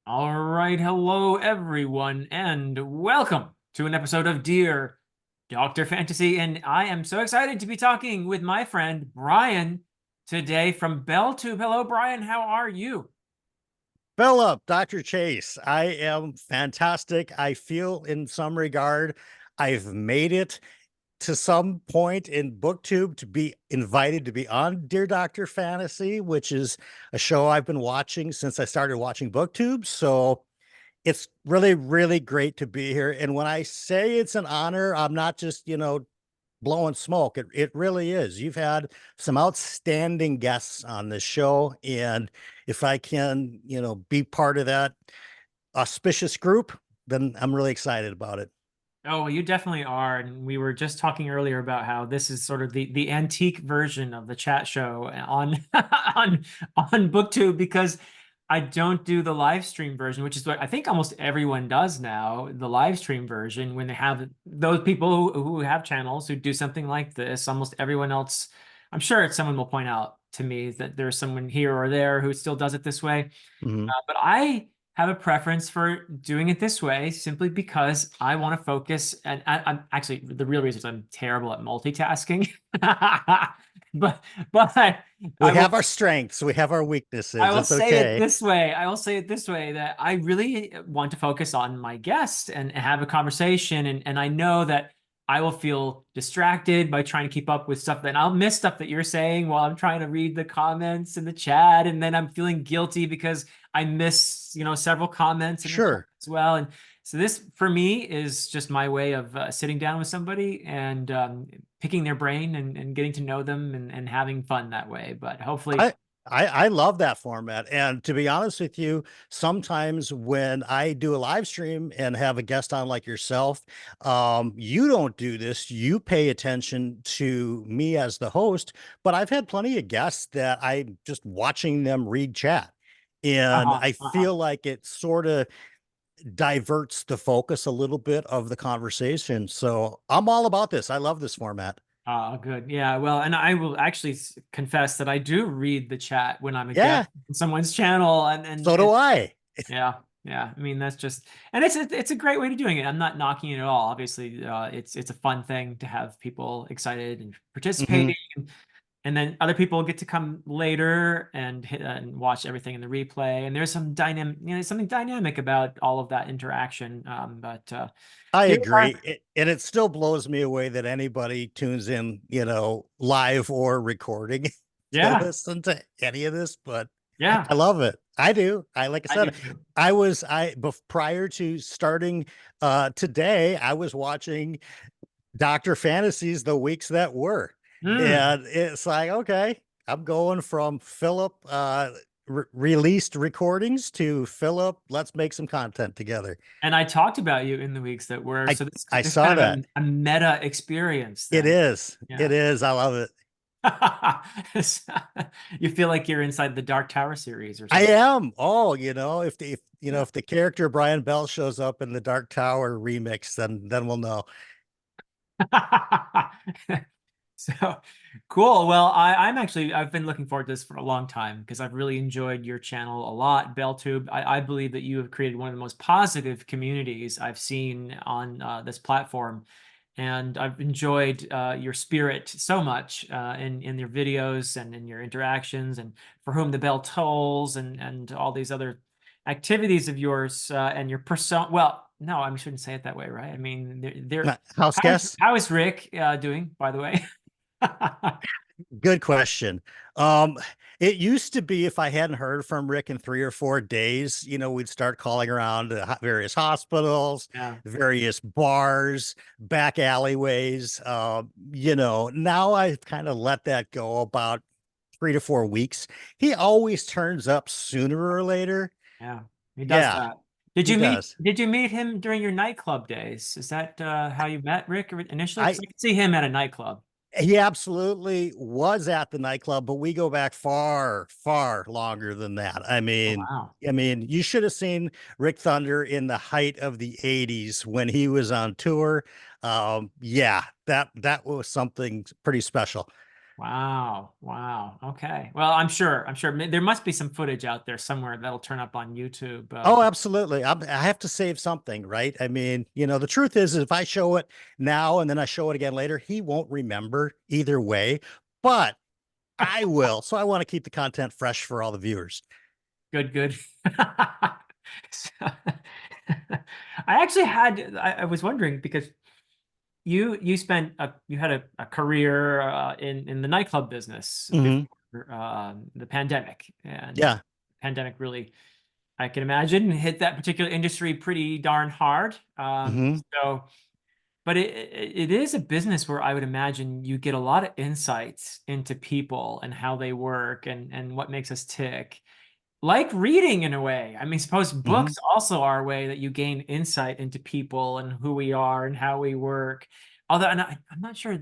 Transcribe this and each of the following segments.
All right, hello everyone, and welcome to an episode of Dear Dr. Fantasy. And I am so excited to be talking with my friend Brian today from BellTube. Hello, Brian. How are you? Philip, Dr. Chase, I am fantastic. I feel in some regard I've made it to some point in BookTube to be invited to be on Dear Dr. Fantasy, which is a show I've been watching since I started watching BookTube. So it's really, really great to be here. And when I say it's an honor, I'm not just, blowing smoke. It really is. You've had some outstanding guests on this show. And if I can, be part of that auspicious group, then I'm really excited about it. Oh, well, you definitely are. And we were just talking earlier about how this is sort of the antique version of the chat show on on BookTube because I don't do the live stream version, which is what I think almost everyone does now, the live stream version, when they have those people who have channels who do something like this. Almost everyone else, I'm sure someone will point out to me that there's someone here or there who still does it this way. Mhm. But I have a preference for doing it this way simply because I want to focus. And I'm actually the real reason is I'm terrible at multitasking. But We I will have our strengths, we have our I weaknesses. will It's say it okay. this way. I will say it this way that I really want to focus on my guest and have a conversation. And I know that I will feel distracted by trying to keep up with stuff that I'll miss stuff that you're saying while I'm trying to read the comments in the chat. And then I'm feeling guilty because I miss, several comments in the chat Sure. as well. And so this for me is just my way of sitting down with somebody and picking their brain and getting to know them and having fun that way. But hopefully, I I love that format. And to be honest with you, sometimes when I do a live stream and have a guest on like yourself, you don't do this. You pay attention to me as the host, but I've had plenty of guests that I'm just watching them read chat. And uh-huh, I uh-huh. feel like it sort of diverts the focus a little bit of the conversation. So I'm all about this. I love this format. Oh, good. Yeah. Well, and I will actually confess that I do read the chat when I'm a guest Yeah, on someone's channel, so do I. yeah, yeah. I mean, that's just, and it's a great way to doing it. I'm not knocking it at all. Obviously, it's a fun thing to have people excited and Mhm. participating, and then other people get to come later and hit and watch everything in the replay. And there's some dynamic, something dynamic about all of that interaction. But I here we are. agree. And it still blows me away that anybody tunes in, live or recording to Yeah, listen to any of this, but yeah. I love it. I do. Like I I do said, too. prior to starting today, I was watching Dr. Fantasies the weeks that were. Mm. And it's like, okay, I'm going from Philip released recordings to Philip, let's make some content together. And I talked about you in the weeks that were, I so this I this saw kind of that. a meta experience It then. is. It Yeah. is. I love it. You feel like you're inside the Dark Tower series or I something. am. Oh, Yeah. if the character Brian Bell shows up in the Dark Tower remix, then we'll know. So cool. Well, I've been looking forward to this for a long time because I've really enjoyed your channel a lot, BellTube. I believe that you have created one of the most positive communities I've seen on this platform. And I've enjoyed your spirit so much in your videos and in your interactions and for whom the bell tolls and all these other activities of yours and your persona. Well, no, I shouldn't say it that way, right? I mean, House guests? how is Rick doing, by the way? Good question. Um, it used to be if I hadn't heard from Rick in 3 or 4 days, we'd start calling around to various hospitals, Yeah. various bars, back alleyways. Now I've kind of let that go about 3 to 4 weeks. He always turns up sooner or later. Yeah, he does Yeah, that. he does. Did you meet him during your nightclub days? Is that how you met Rick initially? Because I I could see him at a nightclub. He absolutely was at the nightclub, but we go back far, far longer than that. Oh, wow. You should have seen Rick Thunder in the height of the 80s when he was on tour. Yeah, that was something pretty special. Wow. Wow. Okay. Well, I'm sure there must be some footage out there somewhere that'll turn up on YouTube. Oh, absolutely. I have to save something, right? I mean, the truth is if I show it now and then I show it again later, he won't remember either way, but I will. So I want to keep the content fresh for all the viewers. Good, good. So, I actually I was wondering because you had a career in the nightclub business Hmm. before the pandemic, and Yeah. pandemic really, I can imagine, hit that particular industry pretty darn hard. Hmm. So, but it is a business where I would imagine you get a lot of insights into people and how they work and what makes us tick. Like reading in a way. I mean, suppose Hmm. books also are a way that you gain insight into people and who we are and how we work. Although, I'm not sure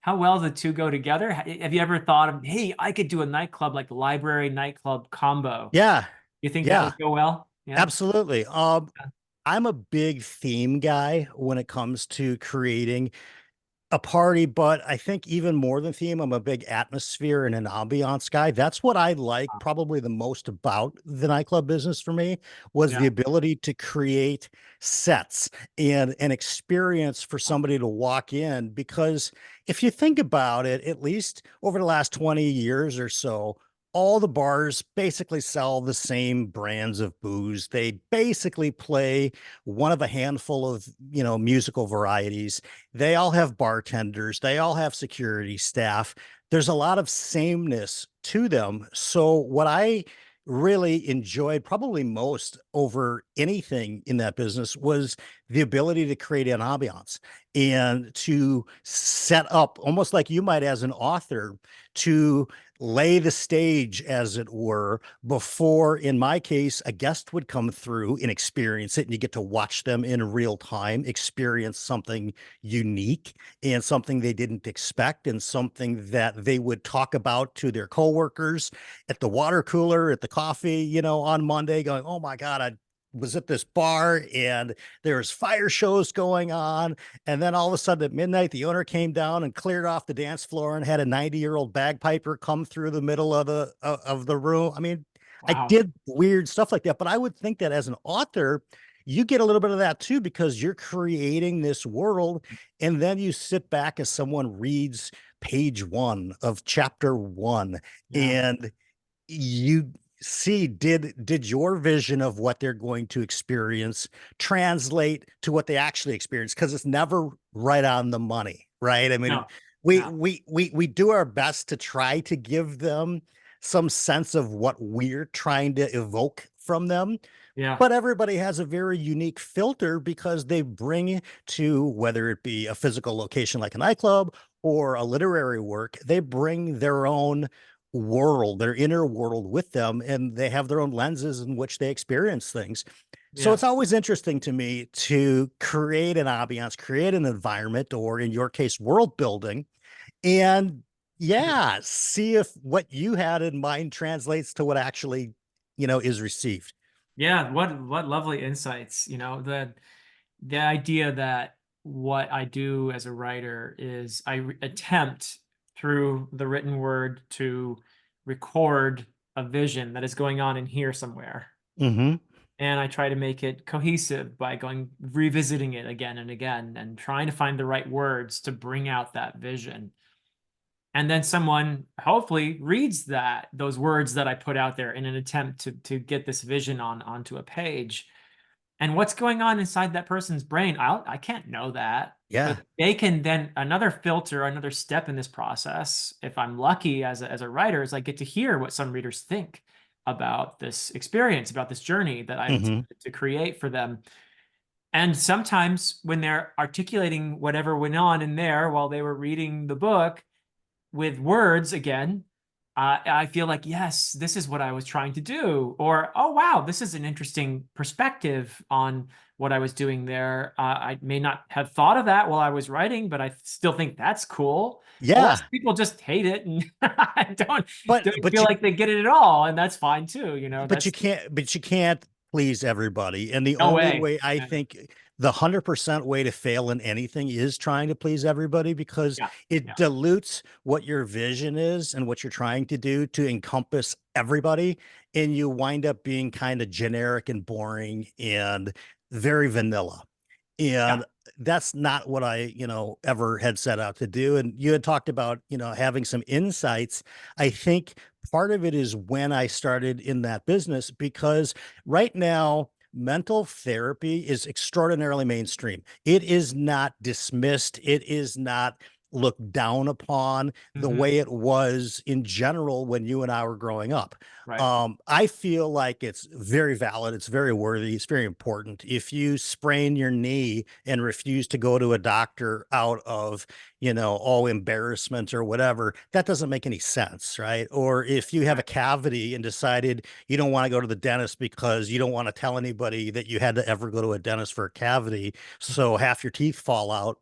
how well the two go together. Have you ever thought of, hey, I could do a nightclub, like library nightclub combo? Yeah. You think that Yeah. would go well? Yeah. Absolutely. I'm a big theme guy when it comes to creating a party, but I think even more than theme, I'm a big atmosphere and an ambiance guy. That's what I like probably the most about the nightclub business for me was the Yeah. ability to create sets and an experience for somebody to walk in. Because if you think about it, at least over the last 20 years or so, all the bars basically sell the same brands of booze. They basically play one of a handful of, musical varieties. They all have bartenders, they all have security staff. There's a lot of sameness to them. So, what I really enjoyed probably most over anything in that business was the ability to create an ambiance and to set up almost like you might as an author to lay the stage, as it were, before, in my case, a guest would come through and experience it. And you get to watch them in real time, experience something unique and something they didn't expect, and something that they would talk about to their coworkers at the water cooler, at the coffee, on Monday, going, oh my God, I was at this bar and there's fire shows going on. And then all of a sudden at midnight, the owner came down and cleared off the dance floor and had a 90-year-old bagpiper come through the middle of the room. I mean, I Wow. did weird stuff like that, but I would think that as an author, you get a little bit of that too, because you're creating this world. And then you sit back as someone reads page one of chapter one, Yeah. and you see, did your vision of what they're going to experience translate to what they actually experience? Because it's never right on the money, right? I mean, No. we No. we do our best to try to give them some sense of what we're trying to evoke from them, Yeah. but everybody has a very unique filter because they bring to, whether it be a physical location like a nightclub or a literary work, they bring their own world, their inner world with them, and they have their own lenses in which they experience things. So Yeah. it's always interesting to me to create an ambiance, create an environment, or in your case, world building, and yeah, see if what you had in mind translates to what actually, is received. Yeah. What lovely insights. The idea that what I do as a writer is attempt through the written word to record a vision that is going on in here somewhere. Hmm. And I try to make it cohesive by revisiting it again and again and trying to find the right words to bring out that vision. And then someone hopefully reads those words that I put out there in an attempt to get this vision onto a page. And what's going on inside that person's brain, I can't know that, but Yeah. they can then another filter, another step in this process. If I'm lucky as a writer, is I get to hear what some readers think about this experience, about this journey that I've Hmm. attempted to create for them. And sometimes when they're articulating whatever went on in there while they were reading the book with words again, I feel like, yes, this is what I was trying to do. Or, oh, wow, this is an interesting perspective on what I was doing there. I may not have thought of that while I was writing, but I still think that's cool. Or Yeah. some people just hate it and I don't But feel you like they get it at all. And that's fine too. but you That's can't please everybody. And the No only way. way I Yeah. think the 100% way to fail in anything is trying to please everybody, because Yeah. it Yeah. dilutes what your vision is and what you're trying to do to encompass everybody. And you wind up being kind of generic and boring and very vanilla. Yeah. And that's not what I, ever had set out to do. And you had talked about, having some insights. I think part of it is when I started in that business, because right now, mental therapy is extraordinarily mainstream. It is not dismissed. It is not looked down upon the Hmm. way it was in general when you and I were growing up. Right. I feel like it's very valid. It's very worthy. It's very important. If you sprain your knee and refuse to go to a doctor out of, embarrassment or whatever, that doesn't make any sense, right? Or if you have a Right. cavity and decided you don't want to go to the dentist because you don't want to tell anybody that you had to ever go to a dentist for a cavity, so half your teeth fall out,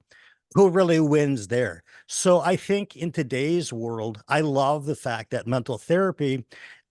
who really wins there? So I think in today's world, I love the fact that mental therapy,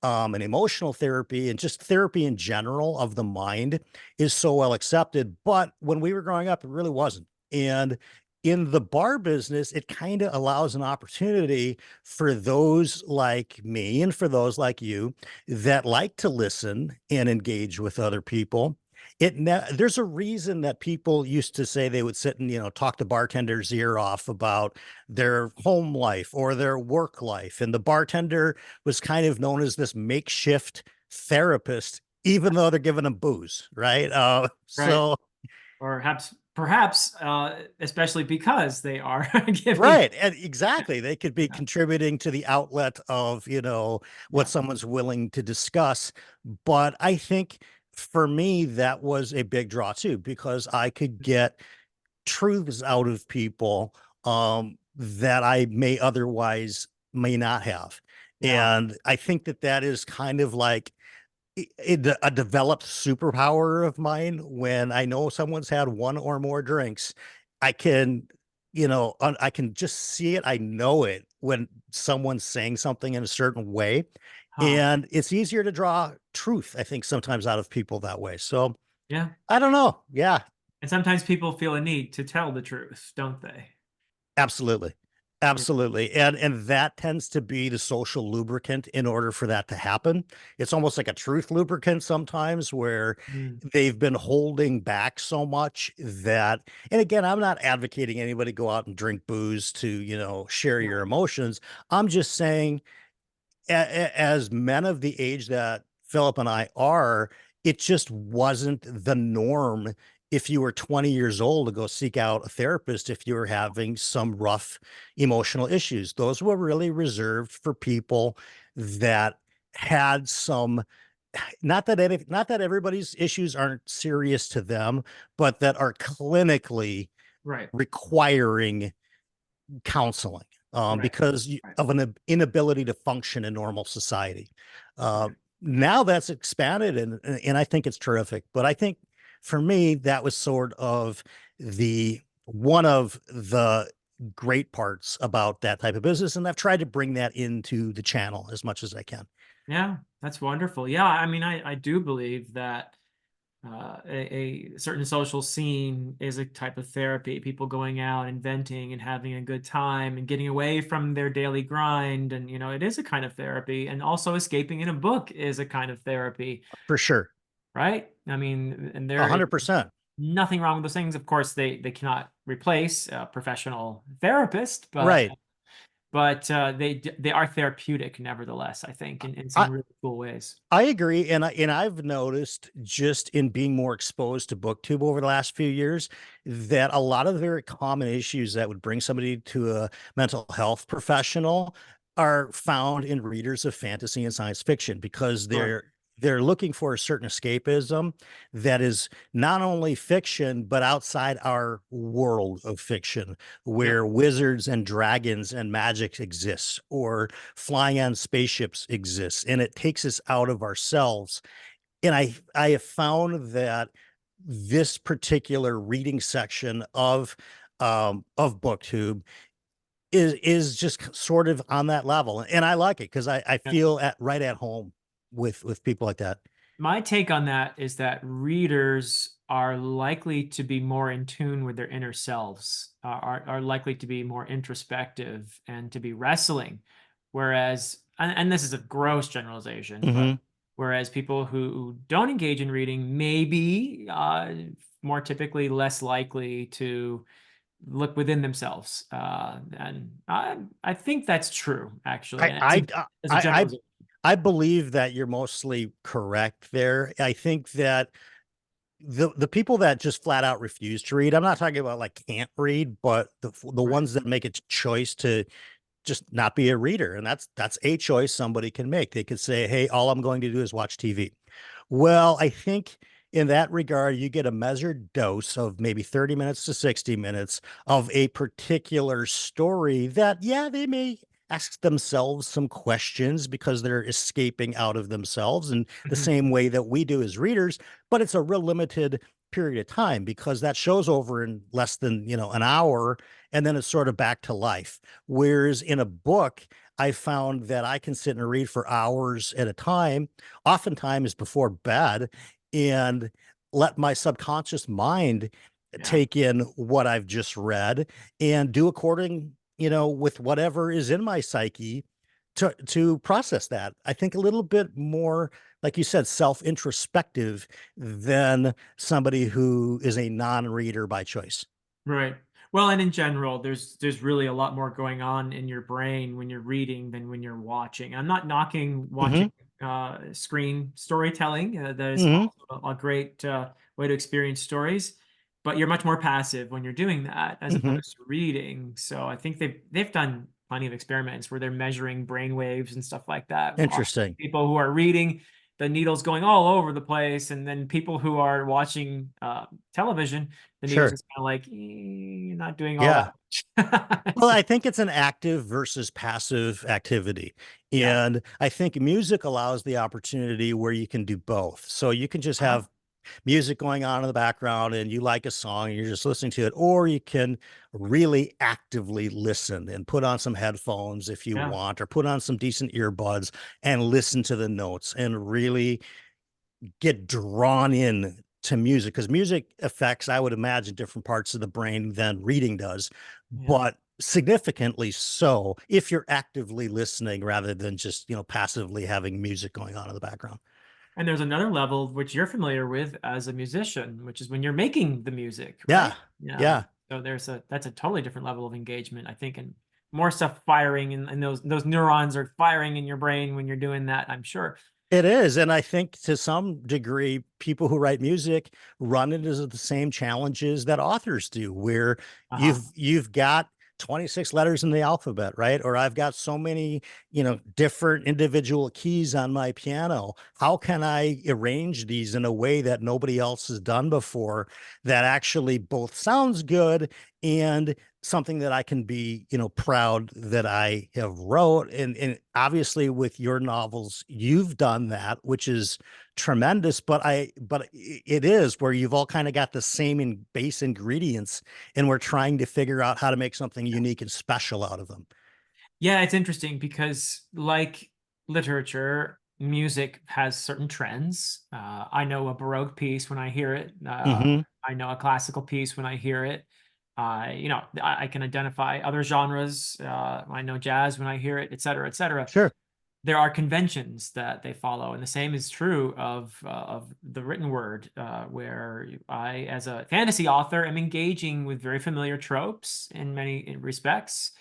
and emotional therapy and just therapy in general of the mind is so well accepted. But when we were growing up, it really wasn't. And in the bar business, it kind of allows an opportunity for those like me and for those like you that like to listen and engage with other people. There's a reason that people used to say they would sit and talk the bartender's ear off about their home life or their work life, and the bartender was kind of known as this makeshift therapist, even though they're giving them booze, right? Right. So Or perhaps, especially because they are giving. right, and exactly, they could be Yeah. contributing to the outlet of what Yeah. someone's willing to discuss. But I think for me that was a big draw too, because I could get truths out of people that I may not have. Yeah. And I think that that is kind of like a developed superpower of mine. When I know someone's had one or more drinks, I can, I can just see it. I know it when someone's saying something in a certain way. Huh. And it's easier to draw truth, I think, sometimes out of people that way. So Yeah. I don't know. Yeah, And sometimes people feel a need to tell the truth, don't they? absolutely. Yeah. Absolutely. And that tends to be the social lubricant in order for that to happen. It's almost like a truth lubricant sometimes, where Mm. they've been holding back so much that, and again, I'm not advocating anybody go out and drink booze to, share your Right. emotions. I'm just saying, as men of the age that Philip and I are, it just wasn't the norm if you were 20 years old to go seek out a therapist if you were having some rough emotional issues. Those were really reserved for people that had some, not that everybody's issues aren't serious to them, but that are clinically Right. requiring counseling, Right. because Right. of an inability to function in normal society. Uh, Right. Now that's expanded, and I think it's terrific. But I think for me, that was sort of the one of the great parts about that type of business, and I've tried to bring that into the channel as much as I can. Yeah, that's wonderful. Yeah, I mean, I do believe that a certain social scene is a type of therapy. People going out and venting and having a good time and getting away from their daily grind, and it is a kind of therapy. And also, escaping in a book is a kind of therapy, For sure. right? I mean, and A there is hundred percent. nothing wrong with those things. Of course, they cannot replace a professional therapist, but Right. they are therapeutic nevertheless, I think, in I, some really cool ways. I agree, and I've noticed just in being more exposed to BookTube over the last few years that a lot of the very common issues that would bring somebody to a mental health professional are found in readers of fantasy and science fiction, because Sure. they're looking for a certain escapism that is not only fiction but outside our world of fiction, Yep. where wizards and dragons and magic exists, or flying on spaceships exists, and it takes us out of ourselves. And I have found that this particular reading section of BookTube is just sort of on that level, and I like it because I Yeah. feel right at home with people like that. My take on that is that readers are likely to be more in tune with their inner selves, are likely to be more introspective and to be wrestling. Whereas, and this is a gross generalization, but Hmm. whereas people who don't engage in reading may be more typically less likely to look within themselves. And I think that's true, actually, I, as I, as a I, I, generalization. I believe that you're mostly correct there. I think that the people that just flat out refuse to read, I'm not talking about like can't read, but the Right. ones that make a choice to just not be a reader, and that's a choice somebody can make. They could say, hey, all I'm going to do is watch TV. Well, I think in that regard, you get a measured dose of maybe 30 minutes to 60 minutes of a particular story that, yeah, they may ask themselves some questions because they're escaping out of themselves in the Mhm. same way that we do as readers, but it's a real limited period of time because that show's over in less than, an hour, and then it's sort of back to life. Whereas in a book, I found that I can sit and read for hours at a time, oftentimes before bed, and let my subconscious mind Yeah. take in what I've just read and do according, with whatever is in my psyche to process that. I think a little bit more, like you said, self-introspective than somebody who is a non-reader by choice. Right. Well, and in general, there's really a lot more going on in your brain when you're reading than when you're watching. I'm not knocking Hmm. watching screen storytelling. That is Hmm. also a great way to experience stories, but you're much more passive when you're doing that as Hmm. opposed to reading. So I think they've done plenty of experiments where they're measuring brain waves and stuff like that. Interesting. People who are reading, the needle's going all over the place, and then people who are watching television, the needle's Sure. just kind of like, you're not doing all Yeah. that much. Well, I think it's an active versus passive activity. Yeah. And I think music allows the opportunity where you can do both. So you can just Uh-huh. have music going on in the background and you like a song and you're just listening to it, or you can really actively listen and put on some headphones if you Yeah. want, or put on some decent earbuds and listen to the notes and really get drawn in to music, because music affects, I would imagine, different parts of the brain than reading does, Yeah. but significantly so if you're actively listening rather than just, passively having music going on in the background. And there's another level which you're familiar with as a musician, which is when you're making the music, Yeah. right? Yeah. Yeah. So that's a totally different level of engagement, I think, and more stuff firing, and those neurons are firing in your brain when you're doing that, I'm sure. It is. And I think to some degree, people who write music run into the same challenges that authors do, where Uh-huh. you've got 26 letters in the alphabet, right? Or I've got so many, different individual keys on my piano. How can I arrange these in a way that nobody else has done before that actually both sounds good and something that I can be, proud that I have wrote. And obviously with your novels, you've done that, which is tremendous. But it is where you've all kind of got the same base ingredients, and we're trying to figure out how to make something unique and special out of them. Yeah, it's interesting because, like literature, music has certain trends. I know a Baroque piece when I hear it. Hmm. I know a classical piece when I hear it. I can identify other genres. I know jazz when I hear it, et cetera, et cetera. Sure. There are conventions that they follow, and the same is true of the written word, where I, as a fantasy author, am engaging with very familiar tropes in many respects,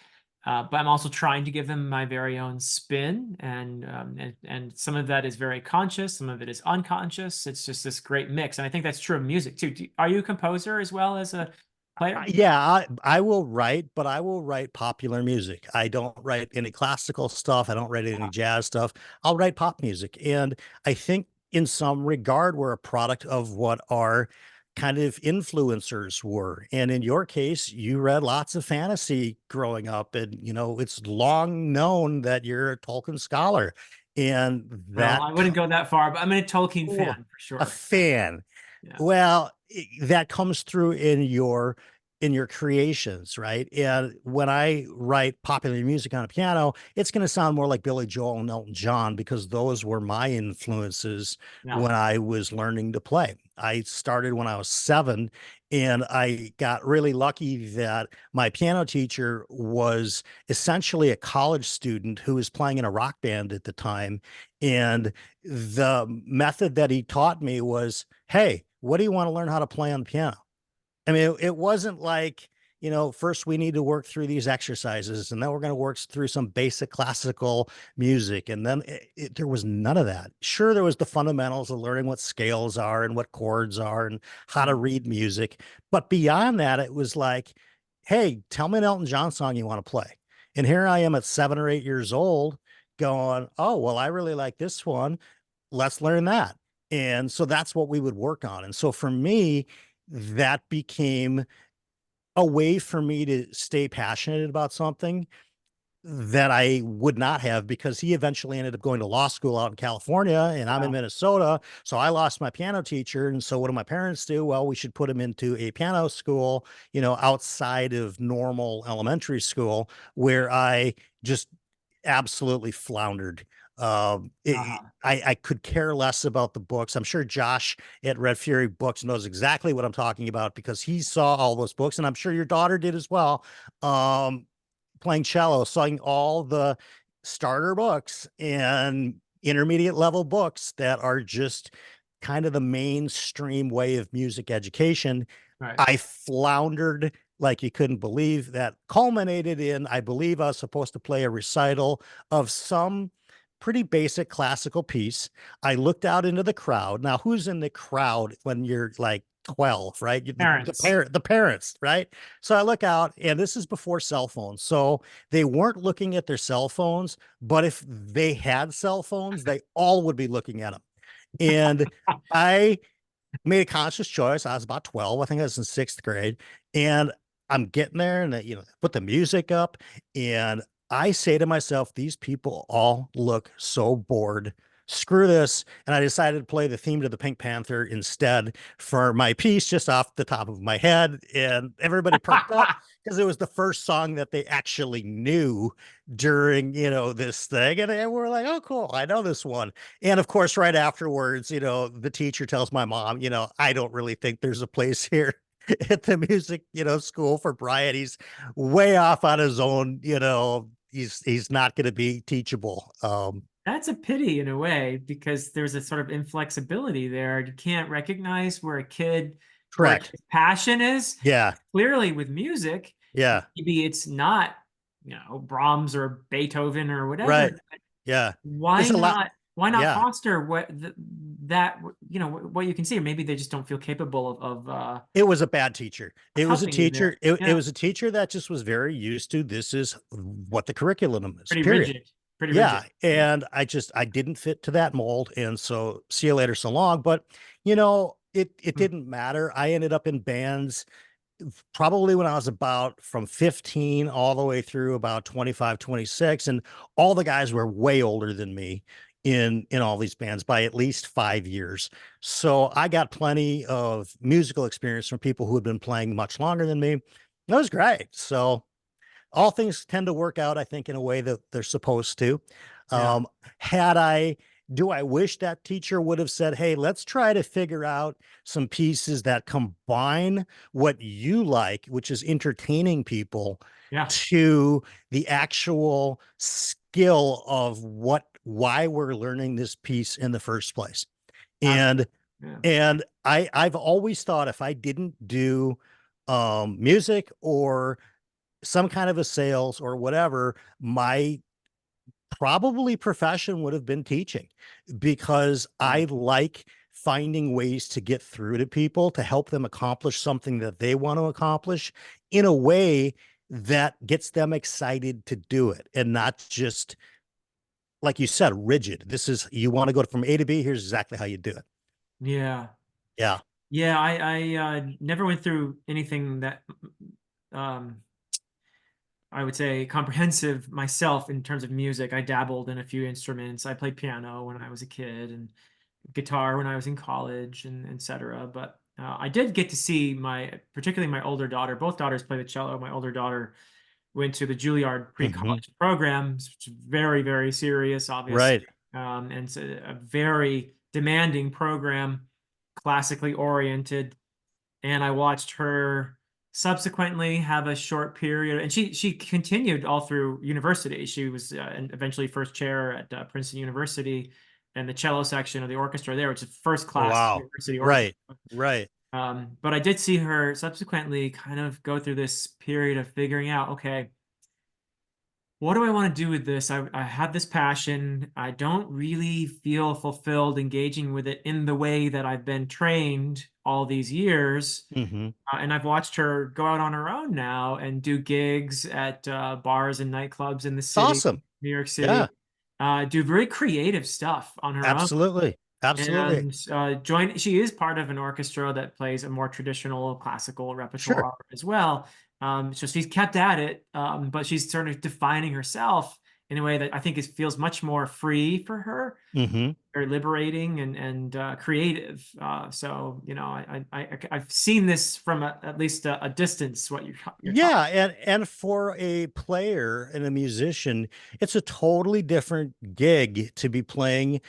but I'm also trying to give them my very own spin, and some of that is very conscious, some of it is unconscious. It's just this great mix, and I think that's true of music too. Are you a composer as well as a player? Yeah, I will write, but I will write popular music. I don't write any classical stuff. I don't write any jazz stuff. I'll write pop music. And I think in some regard, we're a product of what our kind of influencers were. And in your case, you read lots of fantasy growing up. And, it's long known that you're a Tolkien scholar. And Well, that, I wouldn't go that far, but I'm a Tolkien oh, fan for a sure. Yeah, fan. yeah, Well, that comes through in your in your creations, right? And when I write popular music on a piano, it's going to sound more like Billy Joel and Elton John because those were my influences Yeah. when I was learning to play. I started when I was 7, and I got really lucky that my piano teacher was essentially a college student who was playing in a rock band at the time. And the method that he taught me was, hey, what do you want to learn how to play on the piano? I mean, it wasn't like, first we need to work through these exercises and then we're going to work through some basic classical music. And then there was none of that. Sure, there was the fundamentals of learning what scales are and what chords are and how to Mm. read music. But beyond that, it was like, hey, tell me an Elton John song you want to play. And here I am at 7 or 8 years old going, oh, well, I really like this one. Let's learn that. And so that's what we would work on. And so for me, that became a way for me to stay passionate about something that I would not have, because he eventually ended up going to law school out in California and I'm in Wow. Minnesota. So I lost my piano teacher. And so what do my parents do? Well, we should put him into a piano school, outside of normal elementary school, where I just absolutely floundered. Uh-huh. I could care less about the books. I'm sure Josh at Red Fury Books knows exactly what I'm talking about because he saw all those books, and I'm sure your daughter did as well. Playing cello, seeing all the starter books and intermediate level books that are just kind of the mainstream way of music education. Right. I floundered like you couldn't believe. That culminated in, I believe I was supposed to play a recital of some pretty basic classical piece. I looked out into the crowd. Now, who's in the crowd when you're like 12, right? Parents. The parents, right? So I look out, and this is before cell phones. So they weren't looking at their cell phones, but if they had cell phones, they all would be looking at them. And I made a conscious choice. I was about 12. I think I was in 6th grade. And I'm getting there and, put the music up. And I say to myself, these people all look so bored. Screw this. And I decided to play the theme to the Pink Panther instead for my piece, just off the top of my head. And everybody perked up because it was the first song that they actually knew during, this thing. And we're like, oh, cool. I know this one. And of course, right afterwards, the teacher tells my mom, I don't really think there's a place here at the music, school for Brian. He's way off on his own, he's not going to be teachable. That's a pity in a way because there's a sort of inflexibility there. You can't recognize where a kid, where a Correct. kid's passion is. Yeah. Clearly, with music, Yeah. maybe it's not, Brahms or Beethoven or whatever. Right. Yeah. Why There's a lot. not? Why not Yeah. foster that what you can see, or maybe they just don't feel capable It was a bad teacher. of It was a helping you there. teacher. It Yeah, was a teacher that just was very used to, this is what the curriculum is, pretty period. rigid, pretty rigid. Yeah, Yeah, and I didn't fit to that mold, and so see you later, so long. But it hmm, didn't matter. I ended up in bands probably when I was about from 15 all the way through about 25, 26, and all the guys were way older than me in all these bands by at least 5 years. So I got plenty of musical experience from people who had been playing much longer than me. That was great. So all things tend to work out, I think, in a way that they're supposed to. yeah, Um, had I, do I wish that teacher would have said, hey, let's try to figure out some pieces that combine what you like, which is entertaining people, yeah. to the actual skill of why we're learning this piece in the first place. And Absolutely. Yeah. I've always thought if I didn't do music or some kind of a sales or whatever, my probably profession would have been teaching, because Mm. I like finding ways to get through to people to help them accomplish something that they want to accomplish in a way that gets them excited to do it, and not just, like you said, rigid. This is, you want to go from A to B, here's exactly how you do it. Yeah. Yeah. Yeah, I never went through anything that um I would say comprehensive myself in terms of music. I dabbled in a few instruments. I played piano when I was a kid and guitar when I was in college and etc. But I did get to see particularly my older daughter. Both daughters play the cello. My older daughter went to the Juilliard Hmm. pre-college programs, which is very, very serious, obviously, Right. and it's a very demanding program, classically oriented. And I watched her subsequently have a short period, and she continued all through university. She was and eventually first chair at Princeton University and the cello section of the orchestra there, which is first class Wow. university orchestra. Right. Right. But I did see her subsequently kind of go through this period of figuring out, okay, what do I want to do with this? I have this passion. I don't really feel fulfilled engaging with it in the way that I've been trained all these years. Hmm. And I've watched her go out on her own now and do gigs at bars and nightclubs in the It's city, awesome. New York Yeah. City, do very creative stuff on her own. Absolutely. Absolutely. And she is part of an orchestra that plays a more traditional classical Sure. repertoire as well. So she's kept at it, but she's sort of defining herself in a way that I think feels much more free for her, Hmm. very liberating and creative. So I've seen this from at least a distance. What you're talking. Yeah, and for a player and a musician, it's a totally different gig to be playing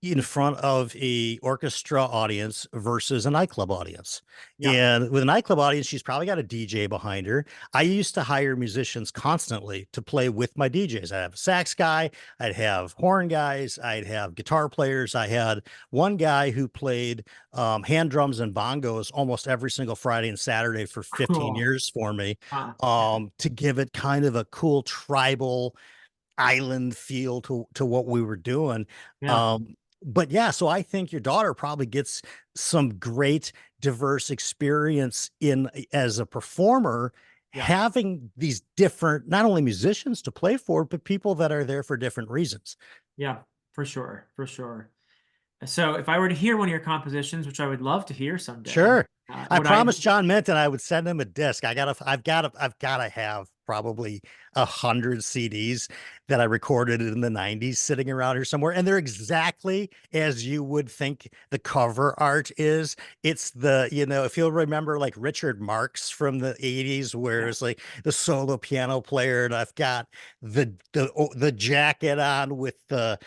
in front of a orchestra audience versus a nightclub audience. Yeah. And with a nightclub audience, she's probably got a DJ behind her. I used to hire musicians constantly to play with my DJs. I'd have a sax guy, I'd have horn guys, I'd have guitar players. I had one guy who played hand drums and bongos almost every single Friday and Saturday for 15 Cool. years for me, Yeah. to give it kind of a cool tribal island feel to what we were doing. Yeah. But yeah, so I think your daughter probably gets some great diverse experience in as a performer, Yeah. having these different not only musicians to play for, but people that are there for different reasons. Yeah. For sure. For sure. So if I were to hear one of your compositions, which I would love to hear someday, Sure. I would I? promised John Minton I would send him a disc. I've gotta have probably 100 CDs that I recorded in the 90s sitting around here somewhere. And they're exactly as you would think the cover art is. It's if you'll remember like Richard Marx from the 80s, where Yeah. it's like the solo piano player, and I've got the jacket on with the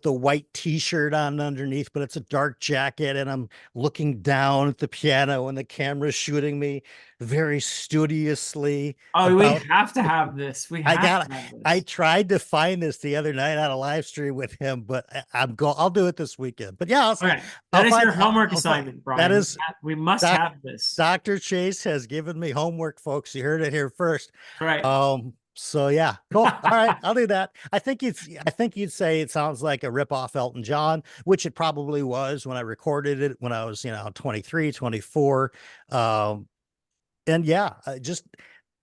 white t-shirt on underneath, but it's a dark jacket, and I'm looking down at the piano and the camera's shooting me very studiously Oh, we about have to have this. We I have got to have I this. tried to find this the other night on a live stream with him, but I'll do it this weekend. But yeah, Okay. I'll That is find your homework I'll find assignment, that Brian. is We must Doc have this. Dr. Chase has given me homework, folks. You heard it here first. All right. So yeah, cool. All right, I'll do that. I think you'd say it sounds like a rip off Elton John, which it probably was when I recorded it when I was, 23, 24. Um, and yeah, just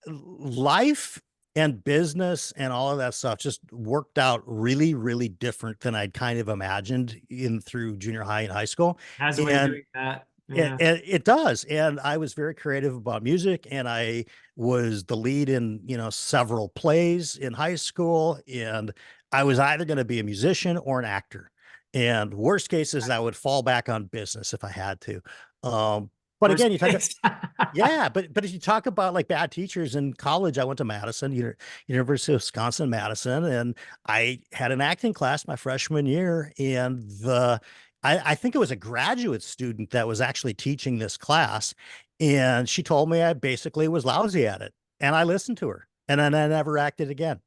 life and business and all of that stuff just worked out really, really different than I'd kind of imagined in through junior high and high school. Has a way of And doing that. it, Yeah. it does. And I was very creative about music, and I was the lead in, several plays in high school. And I was either going to be a musician or an actor. And worst cases, I would fall back on business if I had to. But Worst again, you talk case. yeah, but if you talk about like bad teachers in college, I went to Madison, University of Wisconsin, Madison, and I had an acting class my freshman year, and I think it was a graduate student that was actually teaching this class, and she told me I basically was lousy at it, and I listened to her, and then I never acted again.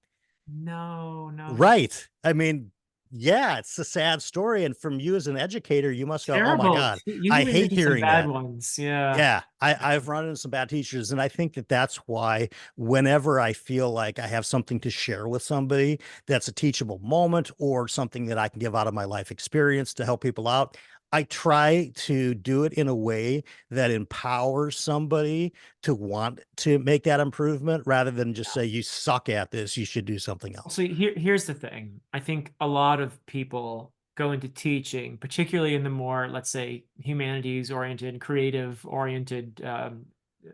No, no. Right? I mean, yeah, it's a sad story, and from you as an educator, you must go, "Oh my Terrible. God, You I ran hate into some hearing bad that." ones. Yeah. Yeah, I've run into some bad teachers, and I think that that's why whenever I feel like I have something to share with somebody that's a teachable moment or something that I can give out of my life experience to help people out, I try to do it in a way that empowers somebody to want to make that improvement rather than just say, "You suck at this, you should do something else." So here's the thing. I think a lot of people go into teaching, particularly in the more, let's say, humanities oriented, creative oriented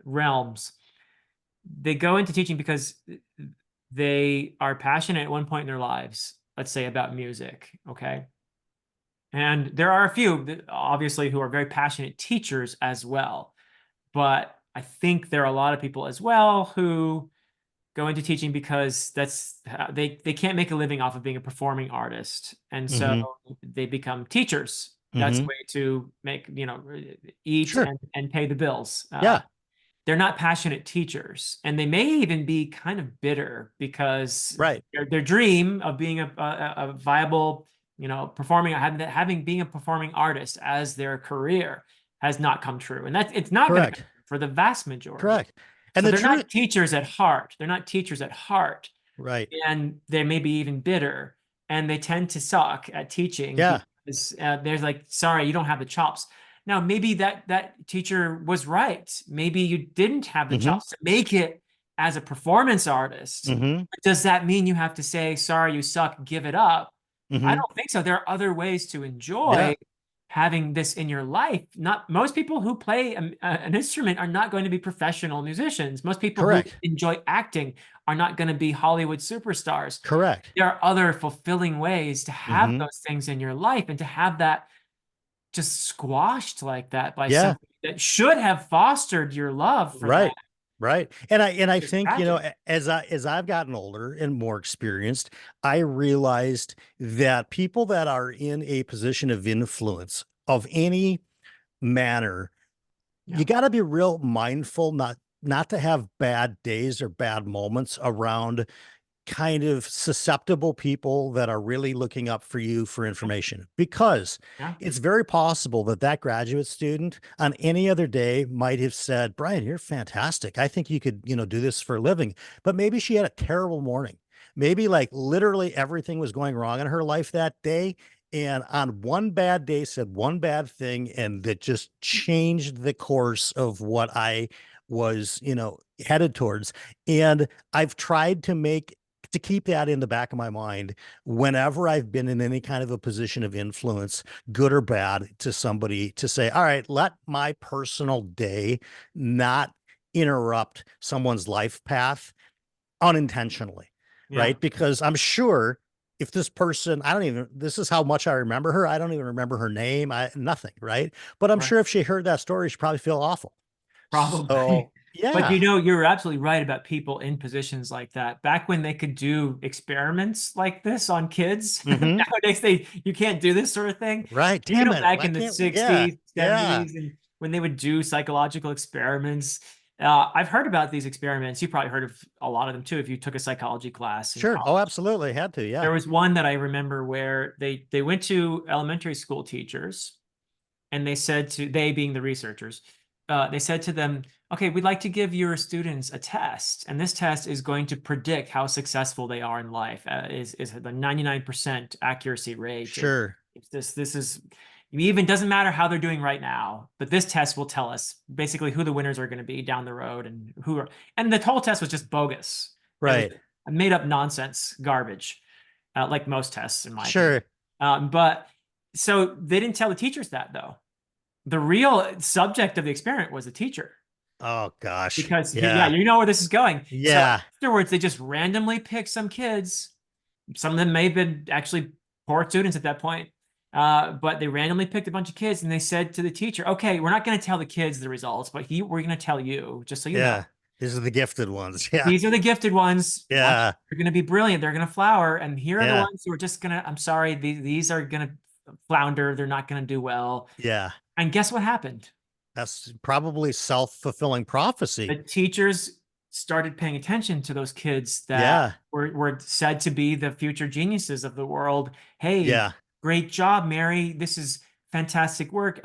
realms. They go into teaching because they are passionate at one point in their lives, let's say about music. Okay. And there are a few, obviously, who are very passionate teachers as well. But I think there are a lot of people as well who go into teaching because they can't make a living off of being a performing artist, and so Hmm. they become teachers. That's a Hmm. way to make, eat Sure. and pay the bills. Yeah. They're not passionate teachers, and they may even be kind of bitter because Right. their dream of being a viable, performing, having being a performing artist as their career has not come true, and that it's not going to come Correct. true for the vast majority. Correct. And So the they're truth, not teachers at heart. They're not teachers at heart, right. and they may be even bitter, and they tend to suck at teaching Yeah. because there's like, sorry, you don't have the chops. Now, maybe that teacher was right. Maybe you didn't have the Hmm. chops to make it as a performance artist. Hmm. But does that mean you have to say, sorry, you suck, give it up? I Hmm. don't think so. There are other ways to Yeah. enjoy having this in your life. Not most people who play an instrument are not going to be professional musicians. Most people who Correct. enjoy acting are not going to be Hollywood superstars. Correct. There are other fulfilling ways to have Hmm. those things in your life, and to have that just squashed like that by Yeah. somebody that should have fostered your love for that. Right. Right. And I It's think, tragic. as I've gotten older and more experienced, I realized that people that are in a position of influence of any manner, you Yeah. got to be real mindful not to have bad days or bad moments around kind of susceptible people that are really looking up for you for information, because Yeah. it's very possible that that graduate student on any other day might have said, Brian, you're fantastic. I think you could, do this for a living. But maybe she had a terrible morning. Maybe like literally everything was going wrong in her life that day. And on one bad day said one bad thing, and that just changed the course of what I was, headed towards. And I've tried to keep that in the back of my mind whenever I've been in any kind of a position of influence, good or bad, to somebody, to say, all right, let my personal day not interrupt someone's life path unintentionally, Yeah. right? Because I'm sure if this person, this is how much I remember her. I don't even remember her name. Nothing, right? But I'm Right. sure if she heard that story, she'd probably feel awful. Probably. So, But yeah. you're absolutely right about people in positions like that. Back when they could do experiments like this on kids, Hmm. nowadays you can't do this sort of thing. Right. You Damn know, it. back Why in the can't we? Yeah. 60s, Yeah. 70s, and when they would do psychological experiments. I've heard about these experiments. You probably heard of a lot of them too if you took a psychology class in Sure. Oh, college. absolutely. Had to. Yeah. There was one that I remember where they went to elementary school teachers, and they said to, they being the researchers, they said to them, okay, we'd like to give your students a test, and this test is going to predict how successful they are in life. Is the 99% accuracy rate. Sure. This is, it even doesn't matter how they're doing right now, but this test will tell us basically who the winners are going to be down the road, and who are, and the whole test was just bogus. It was Right. made up nonsense garbage, like most tests in my opinion. Sure. But so they didn't tell the teachers that, though. The real subject of the experiment was the teacher, Oh, gosh. because yeah, Yeah. you know where this is going. So Yeah. afterwards, they just randomly picked some kids. Some of them may have been actually poor students at that point, but they randomly picked a bunch of kids, and they said to the teacher, "Okay, we're not going to tell the kids the results, but we're going to tell you, just so you know. Yeah. These are the gifted ones. Yeah. These are the gifted ones. Watch, Yeah. they're going to be brilliant. They're going to flower, and here are the Yeah. ones who are just going to. I'm sorry, these are going to flounder. They're not going to do well." Yeah. And guess what happened? That's probably self-fulfilling prophecy. The teachers started paying attention to those kids that Yeah. were said to be the future geniuses of the world. Hey, Yeah. great job, Mary. This is fantastic work.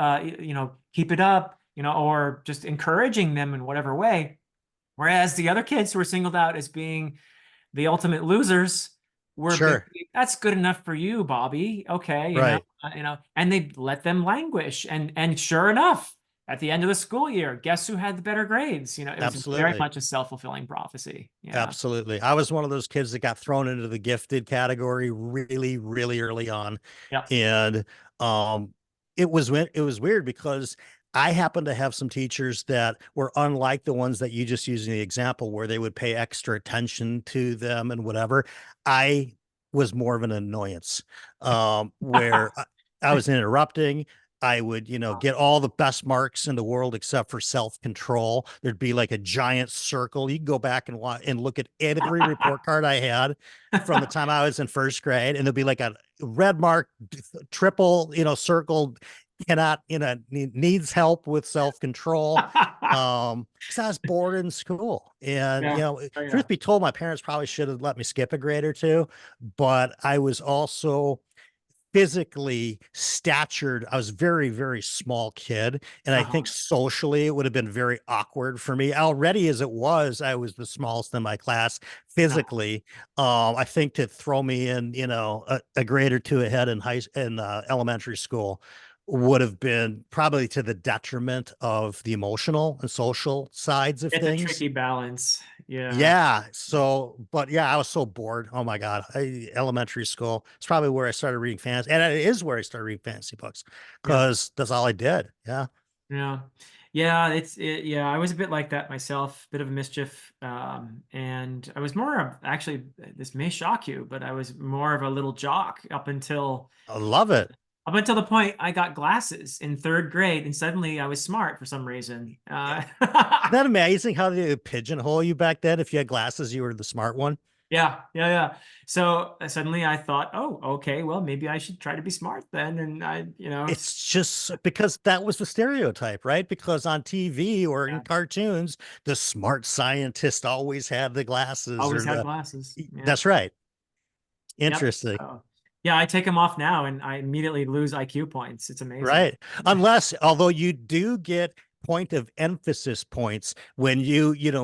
Keep it up, or just encouraging them in whatever way. Whereas the other kids who were singled out as being the ultimate losers were Sure. basically, that's good enough for you, Bobby. Okay, Right. and they let them languish. And sure enough, at the end of the school year, guess who had the better grades? It was very Absolutely. much a self-fulfilling prophecy. Yeah. Absolutely. I was one of those kids that got thrown into the gifted category really, really early on. Yep. And um it was weird because I happened to have some teachers that were unlike the ones that you just used in the example, where they would pay extra attention to them and whatever. I was more of an annoyance. Where I was interrupting. I would, get all the best marks in the world except for self-control. There'd be like a giant circle. You can go back and look at every report card I had from the time I was in first grade, and there'd be like a red mark, triple, circled, cannot, needs help with self-control. Because I was bored in school. And, Yeah. Oh, yeah. truth be told, my parents probably should have let me skip a grade or two, but I was also physically statured. I was very, very small kid. And I think Uh-huh. socially it would have been very awkward for me. Already as it was, I was the smallest in my class Uh-huh. physically. I think to throw me in, a grade or two ahead in elementary school would have been probably to the detriment of the emotional and social sides of It's a things. tricky balance. Yeah. Yeah. So, but yeah, I was so bored. Oh my God. Elementary school. It's probably where I started reading fantasy. And it is where I started reading fantasy books Yeah. because that's all I did. Yeah. Yeah. Yeah, yeah, I was a bit like that myself, bit of a mischief. And I was more of actually this may shock you, but I was more of a little jock I love it. up until the point I got glasses in third grade, and suddenly I was smart for some reason. Isn't that amazing how they pigeonhole you back then? If you had glasses, you were the smart one. Yeah, yeah, yeah. So suddenly I thought, oh, okay, well, maybe I should try to be smart then. And It's just because that was the stereotype, right? Because on TV or in yeah, cartoons, the smart scientist always had the glasses always or had glasses. Yeah, that's right. yep. Interesting. So, yeah, I take them off now and I immediately lose IQ points. It's amazing. Right. Unless, although you do get point of emphasis points when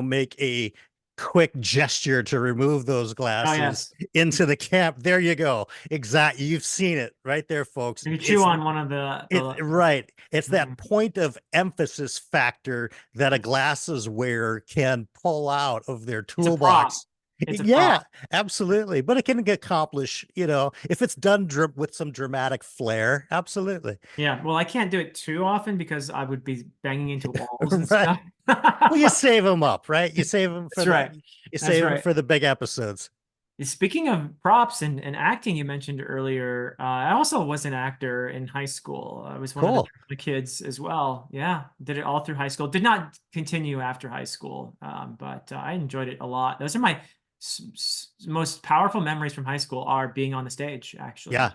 make a quick gesture to remove those Oh, glasses yes. into the camp. There you go. Exactly. You've seen it right there, folks. You chew on one of the Right. It's that mhm. point of emphasis factor that a glasses wearer can pull out of their It's a prop. toolbox. It's a Yeah, prop. absolutely. But it can get accomplished, if it's done with some dramatic flair. Absolutely. Yeah. Well, I can't do it too often because I would be banging into walls and Right. stuff. Well, you That's save them up, right? right. You That's save them right. for the big episodes. Speaking of props and acting, you mentioned earlier, I also was an actor in high school. I was one of the Cool. drama kids as well. Yeah, did it all through high school. Did not continue after high school, but I enjoyed it a lot. Those are my most powerful memories from high school are being on the stage, actually. Yeah.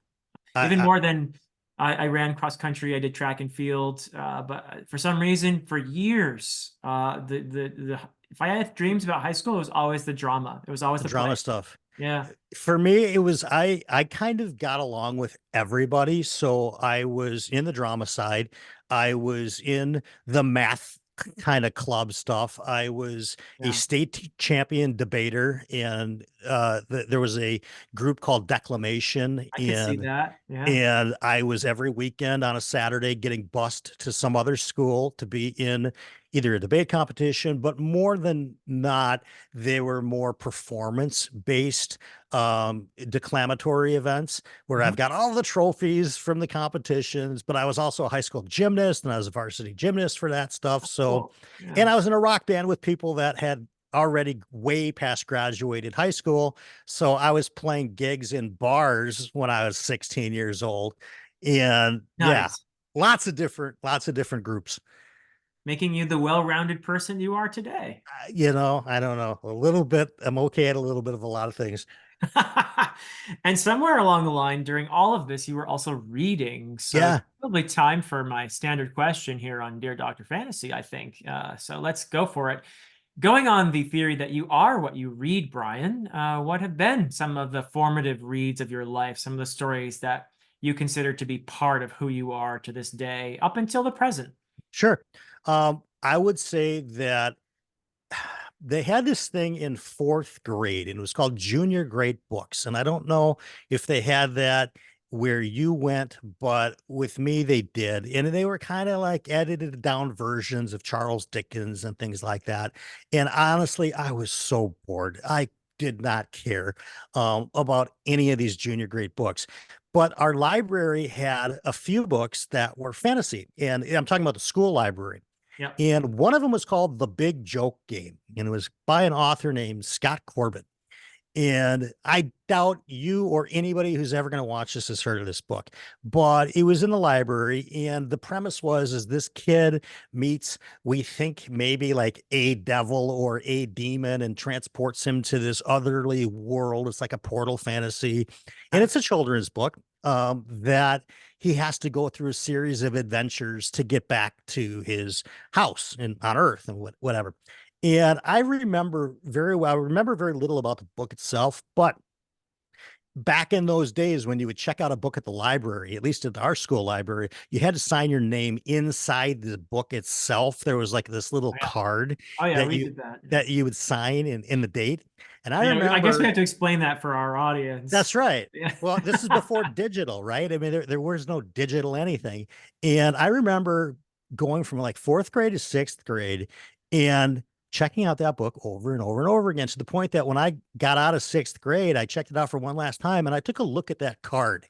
I, Even I more than I ran cross country, I did track and field. But for some reason, for years, the if I had dreams about high school, it was always the drama. It was always the the play. drama stuff. Yeah. For me, it was I kind of got along with everybody. So I was in the drama side. I was in the math kind of club stuff. I was a Yeah, state champion debater, and there was a group called Declamation, I could see that. Yeah. and I was every weekend on a Saturday getting bussed to some other school to be in either a debate competition, but more than not, they were more performance based declamatory events where I've Mhm. got all the trophies from the competitions, but I was also a high school gymnast and I was a varsity gymnast for that stuff. So, Cool. Yeah. and I was in a rock band with people that had already way past graduated high school. So I was playing gigs in bars when I was 16 years old. And yeah, Nice. lots of different groups. Making you the well-rounded person you are today. I don't know, a little bit. I'm okay at a little bit of a lot of things. And somewhere along the line, during all of this, you were also reading. So it's Yeah, probably time for my standard question here on Dear Dr. Fantasy, I think. So let's go for it. Going on the theory that you are what you read, Brian, what have been some of the formative reads of your life, some of the stories that you consider to be part of who you are to this day, up until the present? sure. I would say that they had this thing in fourth grade and it was called junior grade books. And I don't know if they had that where you went, but with me, they did. And they were kind of like edited down versions of Charles Dickens and things like that. And honestly, I was so bored. I did not care about any of these junior grade books. But our library had a few books that were fantasy. And I'm talking about the school library. Yep. And one of them was called The Big Joke Game, and it was by an author named Scott Corbett. And I doubt you or anybody who's ever going to watch this has heard of this book, but it was in the library. And the premise was, is this kid meets, we think maybe like a devil or a demon, and transports him to this otherly world. It's like a portal fantasy. And Okay. it's a children's book that he has to go through a series of adventures to get back to his house and on Earth and whatever. And I remember very well, I remember very little about the book itself, but back in those days when you would check out a book at the library, at least at our school library, you had to sign your name inside the book itself. There was like this little Oh yeah. card Oh yeah, that we you did that. Yeah. would sign in the date. And I Oh, yeah, I guess we remember have to explain that for our audience. that's right. Yeah. Well, this is before digital, right? I mean, there was no digital anything. And I remember going from like fourth grade to sixth grade and checking out that book over and over and over again, to the point that when I got out of sixth grade, I checked it out for one last time and I took a look at that card,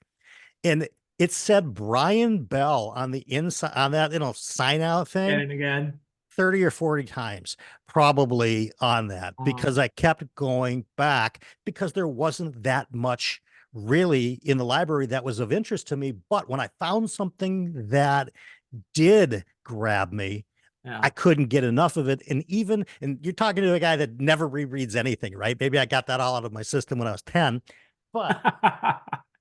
and it said Brian Bell on the inside, on that, sign out Again thing, and again. 30 or 40 times probably on that, Wow. because I kept going back because there wasn't that much really in the library that was of interest to me. But when I found something that did grab me, I Yeah. couldn't get enough of it. And you're talking to a guy that never rereads anything, right? Maybe I got that all out of my system when I was 10. But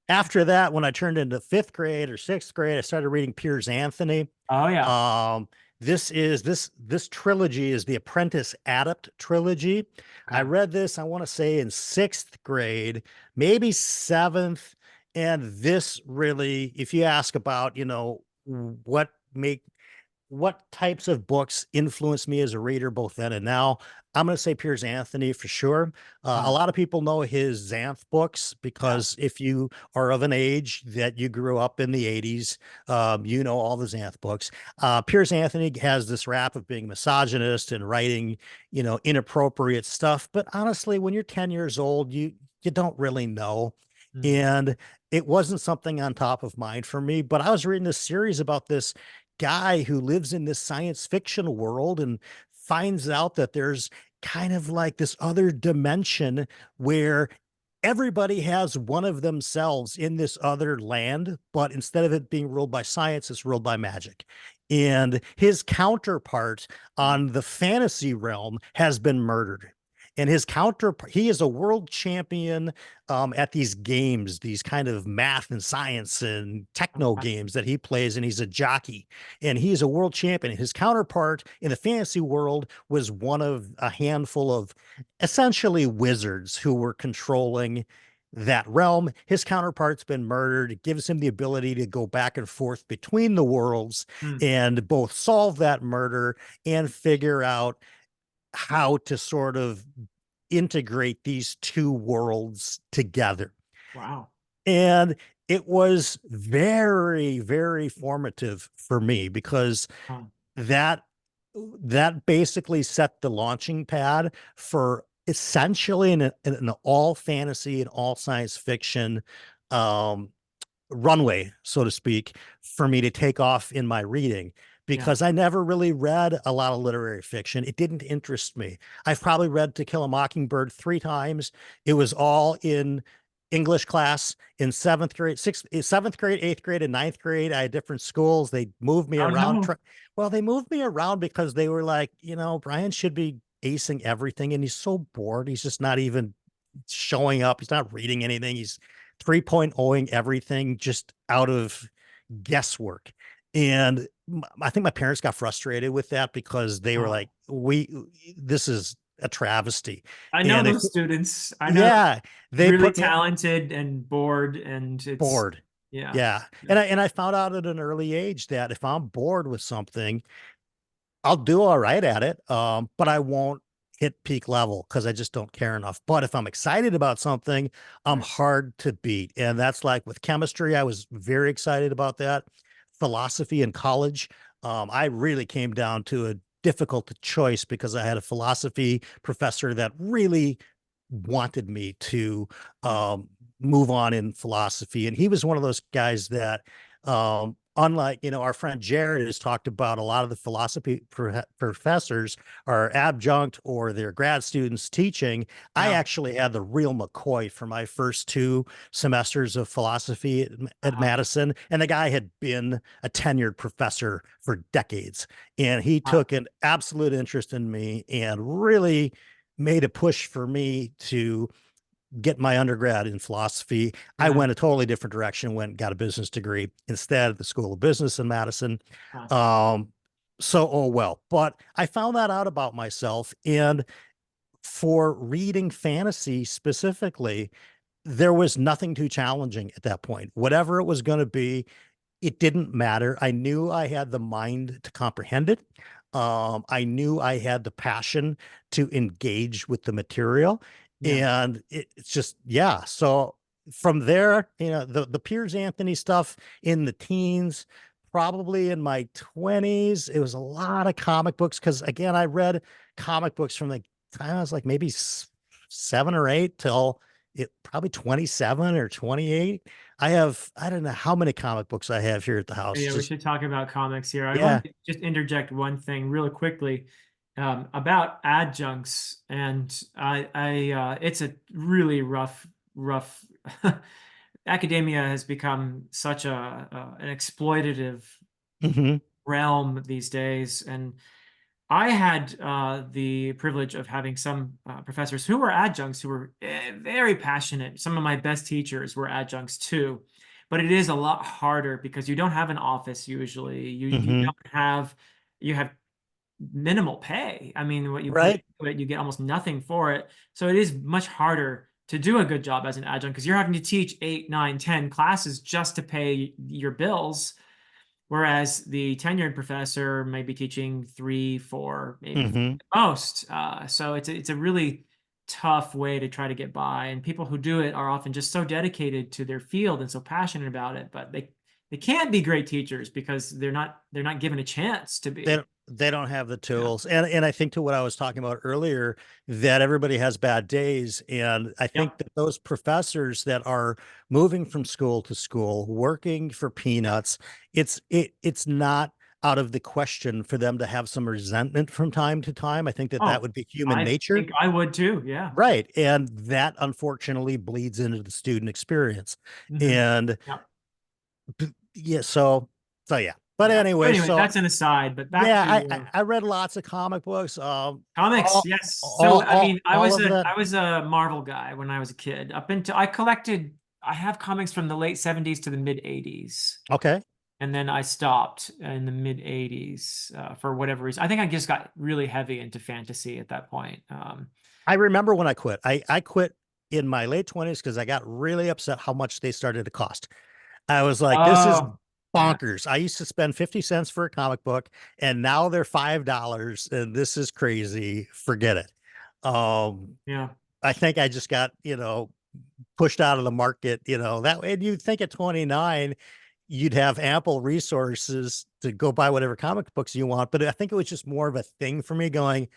after that, when I turned into fifth grade or sixth grade, I started reading Piers Anthony. Oh yeah. Um, this trilogy is the Apprentice Adept trilogy. I Okay. read this, I want to say, in sixth grade, maybe seventh. And this really, if you ask about, what make what types of books influenced me as a reader both then and now, I'm going to say Piers Anthony for sure. A Huh. lot of people know his Xanth books Yeah. because if you are of an age that you grew up in the 80s, you know all the Xanth books. Piers Anthony has this rap of being misogynist and writing, inappropriate stuff. But honestly, when you're 10 years old, you don't really know. Hmm. And it wasn't something on top of mind for me. But I was reading this series about this guy who lives in this science fiction world and finds out that there's kind of like this other dimension where everybody has one of themselves in this other land, but instead of it being ruled by science, it's ruled by magic. And his counterpart Wow. on the fantasy realm has been murdered. And his counterpart, he is a world champion at these games, these kind of math and science and techno Okay. games that he plays, and he's a jockey, and he's a world champion. His counterpart in the fantasy world was one of a handful of essentially wizards who were controlling that realm. His counterpart's been murdered. It gives him the ability to go back and forth between the worlds Hmm. and both solve that murder and figure out how to sort of integrate these two worlds together. Wow. And it was very, very formative for me because Huh. that that basically set the launching pad for essentially an all fantasy and all science fiction um, runway, so to speak, for me to take off in my reading, Yeah. because I never really read a lot of literary fiction. It didn't interest me. I've probably read To Kill a Mockingbird 3 times. It was all in English class in seventh grade, seventh grade, eighth grade, and ninth grade. I had different schools. They moved me Oh around. no. Well, they moved me around because they were like, Brian should be acing everything, and he's so bored. He's just not even showing up. He's not reading anything. He's 3.0ing everything just out of guesswork. And I think my parents got frustrated with that because they were Oh. like, this is a travesty. I know And those students. I know yeah, they really put me talented and bored, and it's bored. yeah. Yeah. Yeah. And I found out at an early age that if I'm bored with something, I'll do all right at it. But I won't hit peak level because I just don't care enough. But if I'm excited about something, I'm Right. hard to beat. And that's like with chemistry, I was very excited about that. Philosophy in college, I really came down to a difficult choice because I had a philosophy professor that really wanted me to Huh. move on in philosophy. And he was one of those guys that unlike, our friend Jared has talked about, a lot of the philosophy professors are adjunct or they're grad students teaching. I Yeah. actually had the real McCoy for my first 2 semesters of philosophy at Uh-huh. Madison. And the guy had been a tenured professor for decades. And he Uh, took an absolute interest in me and really made a push for me to get my undergrad in philosophy. I yeah. went a totally different direction, went and got a business degree instead at the School of Business in Madison. Uh, Um, so, oh well, but I found that out about myself. And for reading fantasy specifically, there was nothing too challenging at that point. Whatever it was going to be, it didn't matter. I knew I had the mind to comprehend it. I knew I had the passion to engage with the material. yeah. And it's just, yeah. So from there, the Piers Anthony stuff in the teens, probably in my 20s, it was a lot of comic books. Cause again, I read comic books from the time I was like maybe 7 or 8 till it probably 27 or 28. I don't know how many comic books I have here at the house. Yeah, we Just, should talk about comics here. I yeah. wanted to just interject one thing really quickly about adjuncts, and it's a really rough. Academia has become such an exploitative Hmm. realm these days, and I had the privilege of having some professors who were adjuncts who were very passionate. Some of my best teachers were adjuncts too, but it is a lot harder because you don't have an office usually. You Hmm. don't have you have minimal pay. I mean, what you put Right. into it, you get almost nothing for it. So it is much harder to do a good job as an adjunct because you're having to teach 8, 9, 10 classes just to pay your bills. Whereas the tenured professor may be teaching 3, 4, maybe 5 Hmm. at most. So it's a really tough way to try to get by. And people who do it are often just so dedicated to their field and so passionate about it, but they can't be great teachers because they're not given a chance to They be. they don't have the Yeah. tools. And I think to what I was talking about earlier, that everybody has bad days. And I think Yep. that those professors that are moving from school to school, working for peanuts, it's not out of the question for them to have some resentment from time to time. I think that that Oh, would be human I nature. think I would too. Yeah. Right. And that unfortunately bleeds into the student experience. Hmm. And Yep. yeah, so yeah. But Yeah. So anyway, anyway, so that's an aside, but back yeah, to I read lots of comic books. comics, All yes. So I mean, I all was of a that. I was a Marvel guy when I was a kid. Up into I have comics from the late 70s to the mid 80s. Okay. And then I stopped in the mid 80s for whatever reason. I think I just got really heavy into fantasy at that point. I remember when I quit. I quit in my late 20s because I got really upset how much they started to cost. I was like, this is Oh, yeah, bonkers. I used to spend 50 cents for a comic book and now they're $5 and this is crazy. Forget it. Um, yeah, I think I just got, pushed out of the market, that way. And you'd think at 29, you'd have ample resources to go buy whatever comic books you want. But I think it was just more of a thing for me going,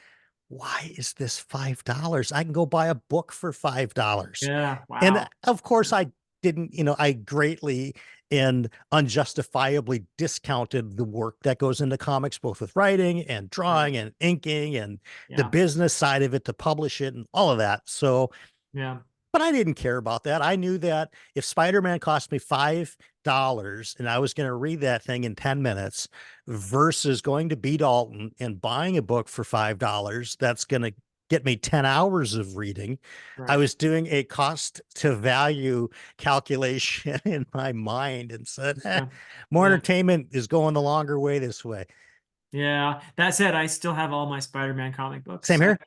why is this $5? I can go buy a book for $5. yeah. And Wow. of course, I didn't, I greatly and unjustifiably discounted the work that goes into comics, both with writing and Right. drawing and inking and the Yeah, business side of it to publish it and all of that. So, yeah, but I didn't care about that. I knew that if Spider-Man cost me $5 and I was going to read that thing in 10 minutes versus going to B. Dalton and buying a book for $5, that's going to get me 10 hours of reading. I right. was doing a cost to value calculation in my mind and said, Yeah, more yeah. entertainment is going the longer way this way. Yeah, that said, I still have all my Spider-Man comic Same books. here.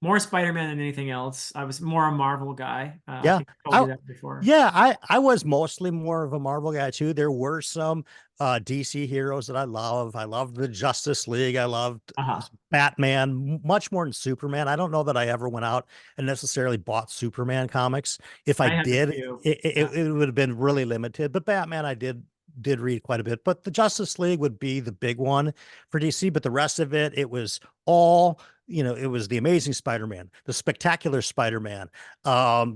More Spider-Man than anything else. I was more a Marvel guy. I Yeah. think I told I you that before. yeah, I was mostly more of a Marvel guy too. There were some DC heroes that I love. I loved the Justice League. I loved Uh-huh. Batman much more than Superman. I don't know that I ever went out and necessarily bought Superman comics. If I I have a did, few. Yeah. it would have been really limited. But Batman, I did read quite a bit. But the Justice League would be the big one for DC. But the rest of it, it was all, it was the Amazing Spider-Man, the Spectacular Spider-Man,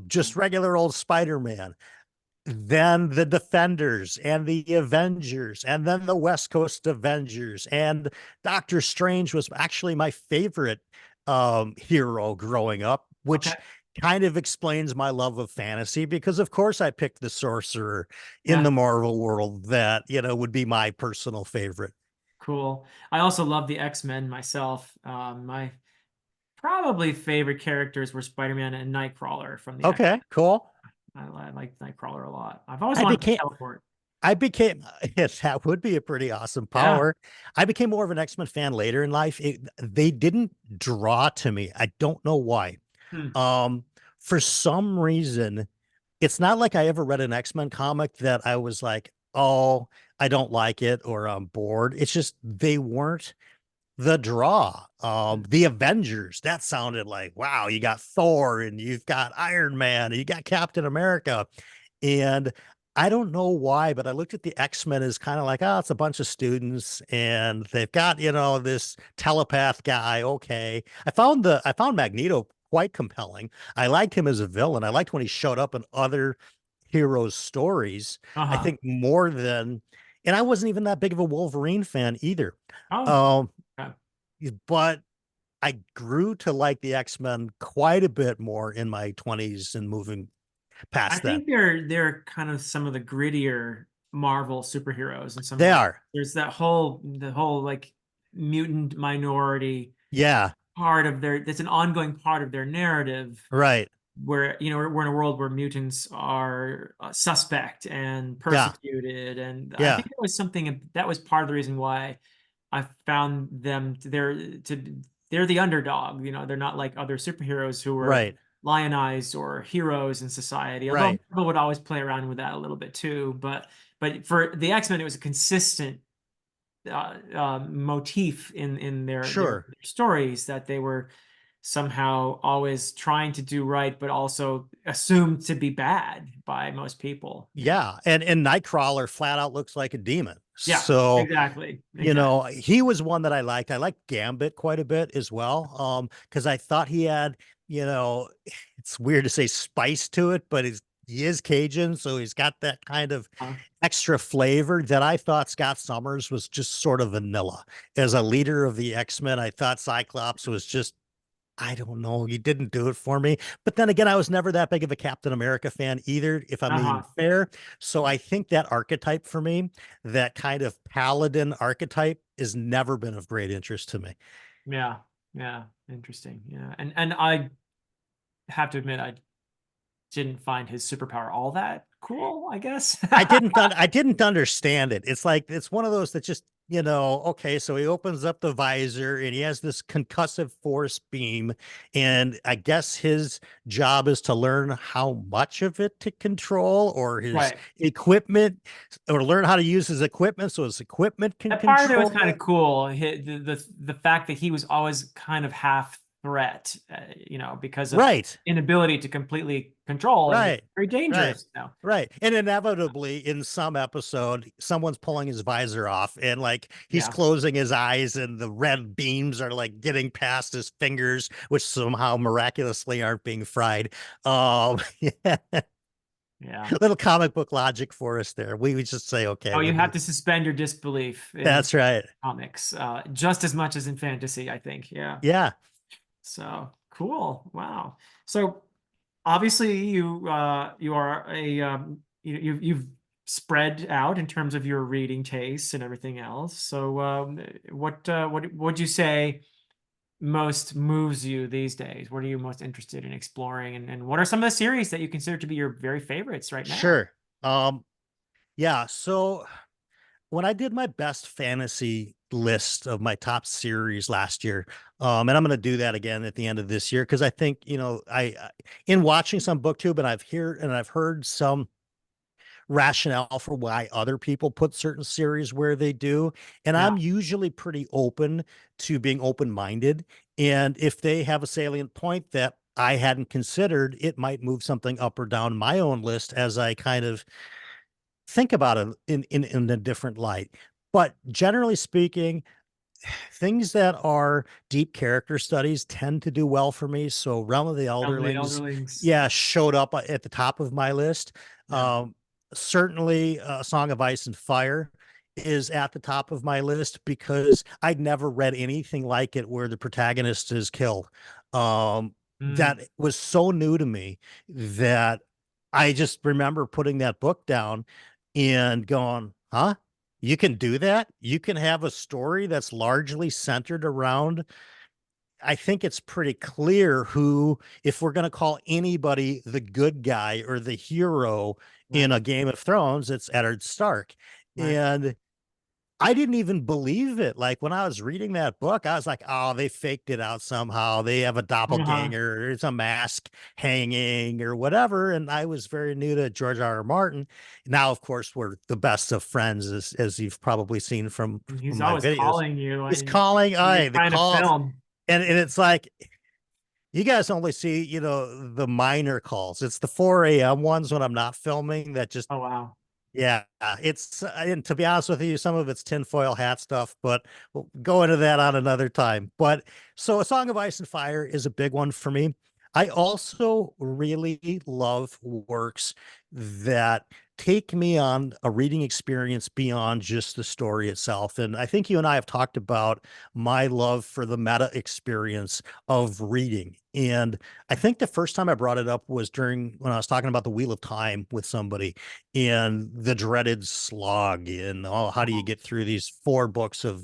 just regular old Spider-Man. then the Defenders and the Avengers, and then the West Coast Avengers. And Doctor Strange was actually my favorite hero growing up, Okay. which kind of explains my love of fantasy because, of course, I picked the sorcerer in Yeah. the Marvel world that, would be my personal favorite. Cool. I also love the X-Men myself. My probably favorite characters were Spider-Man and Nightcrawler from the X. Okay, cool. I like Nightcrawler a lot. I've always I wanted to became teleport. I became yes, that would be a pretty awesome Yeah. power. I became more of an X-Men fan later in life. They didn't draw to me. I don't know why. Hmm. Um, for some reason, it's not like I ever read an X-Men comic that I was like, oh, I don't like it or I'm bored. It's just they weren't the draw. The Avengers, that sounded like, wow, you got Thor and you've got Iron Man and you got Captain America. And I don't know why, but I looked at the X-Men as kind of like, oh, it's a bunch of students and they've got, this telepath guy. Okay. I found Magneto quite compelling. I liked him as a villain. I liked when he showed up in other heroes' stories. I Uh-huh. think more than, and I wasn't even that big of a Wolverine fan either. Oh, Um, okay. but I grew to like the X-Men quite a bit more in my 20s and moving I past that. think they're kind of some of the grittier Marvel superheroes in some They ways. are. There's the whole like mutant minority Yeah. part of their that's an ongoing part of their narrative Right. where we're in a world where mutants are suspect and Yeah. persecuted, and I Yeah. think that was part of the reason why I found them they're the underdog. They're not like other superheroes who were Right. lionized or heroes in society. Although Right. Marvel would always play around with that a little bit too, but for the X-Men, it was a consistent motif in their Sure. stories that they were somehow always trying to do right, but also assumed to be bad by most people. Yeah. And Nightcrawler flat out looks like a demon. Yeah, So, exactly, exactly. he was one that I liked. I liked Gambit quite a bit as well. Because I thought he had, you know, it's weird to say spice to it, but he is Cajun, so he's got that kind of Uh, extra flavor that I thought Scott Summers was just sort of vanilla. As a leader of the X-Men, I thought Cyclops was just, I don't know, he didn't do it for me. But then again, I was never that big of a Captain America fan either, if I'm being uh-huh. fair. So I think that archetype for me, that kind of paladin archetype, has never been of great interest to me. Yeah, yeah, interesting. Yeah, and I have to admit, I didn't find his superpower all that cool, I guess. I didn't understand it. It's like it's one of those that just, okay, so he opens up the visor and he has this concussive force beam, and I guess his job is to learn how much of it to control or his Right. equipment, or learn how to use his equipment so his equipment can That part of it was control kind it. of cool. The fact that he was always kind of half threat, because of Right. inability to completely control and Right. very Right. dangerous. No. Right. And inevitably, in some episode, someone's pulling his visor off and like he's Yeah. closing his eyes and the red beams are like getting past his fingers, which somehow miraculously aren't being fried. Yeah. Yeah. Little comic book logic for us there. We would just say, okay, Oh, you we'll have do. to suspend your disbelief in That's right. comics, just as much as in fantasy, I think. Yeah. Yeah. So cool. Wow. So obviously you are a you've spread out in terms of your reading tastes and everything else. So what would you say most moves you these days? What are you most interested in exploring, and what are some of the series that you consider to be your very favorites right now? Sure. Yeah. So when I did my best fantasy list of my top series last year, and I'm going to do that again at the end of this year because I think in watching some BookTube and I've heard some rationale for why other people put certain series where they do, and Yeah. I'm usually pretty open to being open minded, and if they have a salient point that I hadn't considered, it might move something up or down my own list as I kind of think about it in a different light. But generally speaking, things that are deep character studies tend to do well for me. So Realm of the Of the Elderlings, Elderlings. yeah, showed up at the top of my list. Yeah. certainly A Song of Ice and Fire is at the top of my list because I'd never read anything like it where the protagonist is killed. Mm, That was so new to me that I just remember putting that book down and going, huh? You can do that? You can have a story that's largely centered around. I think it's pretty clear who, if we're going to call anybody the good guy or the hero in right, a Game of Thrones, it's Eddard Stark. right. And I didn't even believe it. Like when I was reading that book, I was like, oh, they faked it out somehow. They have a Uh-huh. doppelganger, there's a mask hanging or whatever. And I was very new to George R. R. Martin. Now, of course, we're the best of friends, as you've probably seen And from he's my always videos. calling you He's and calling, when you're I the trying to calls. film. And it's like you guys only see, the minor calls. It's the 4 a.m. ones when I'm not filming that just, Oh, wow. yeah, and to be honest with you, some of it's tinfoil hat stuff, but we'll go into that on another time. But so A Song of Ice and Fire is a big one for me. I also really love works that take me on a reading experience beyond just the story itself. And I think you and I have talked about my love for the meta experience of reading. And I think the first time I brought it up was during when I was talking about the Wheel of Time with somebody and the dreaded slog and oh, how do you Uh-huh. get through these 4 books of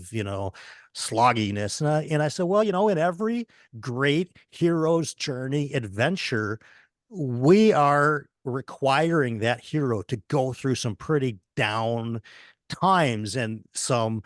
slogginess? And I said, well, in every great hero's journey adventure, we are requiring that hero to go through some pretty down times and some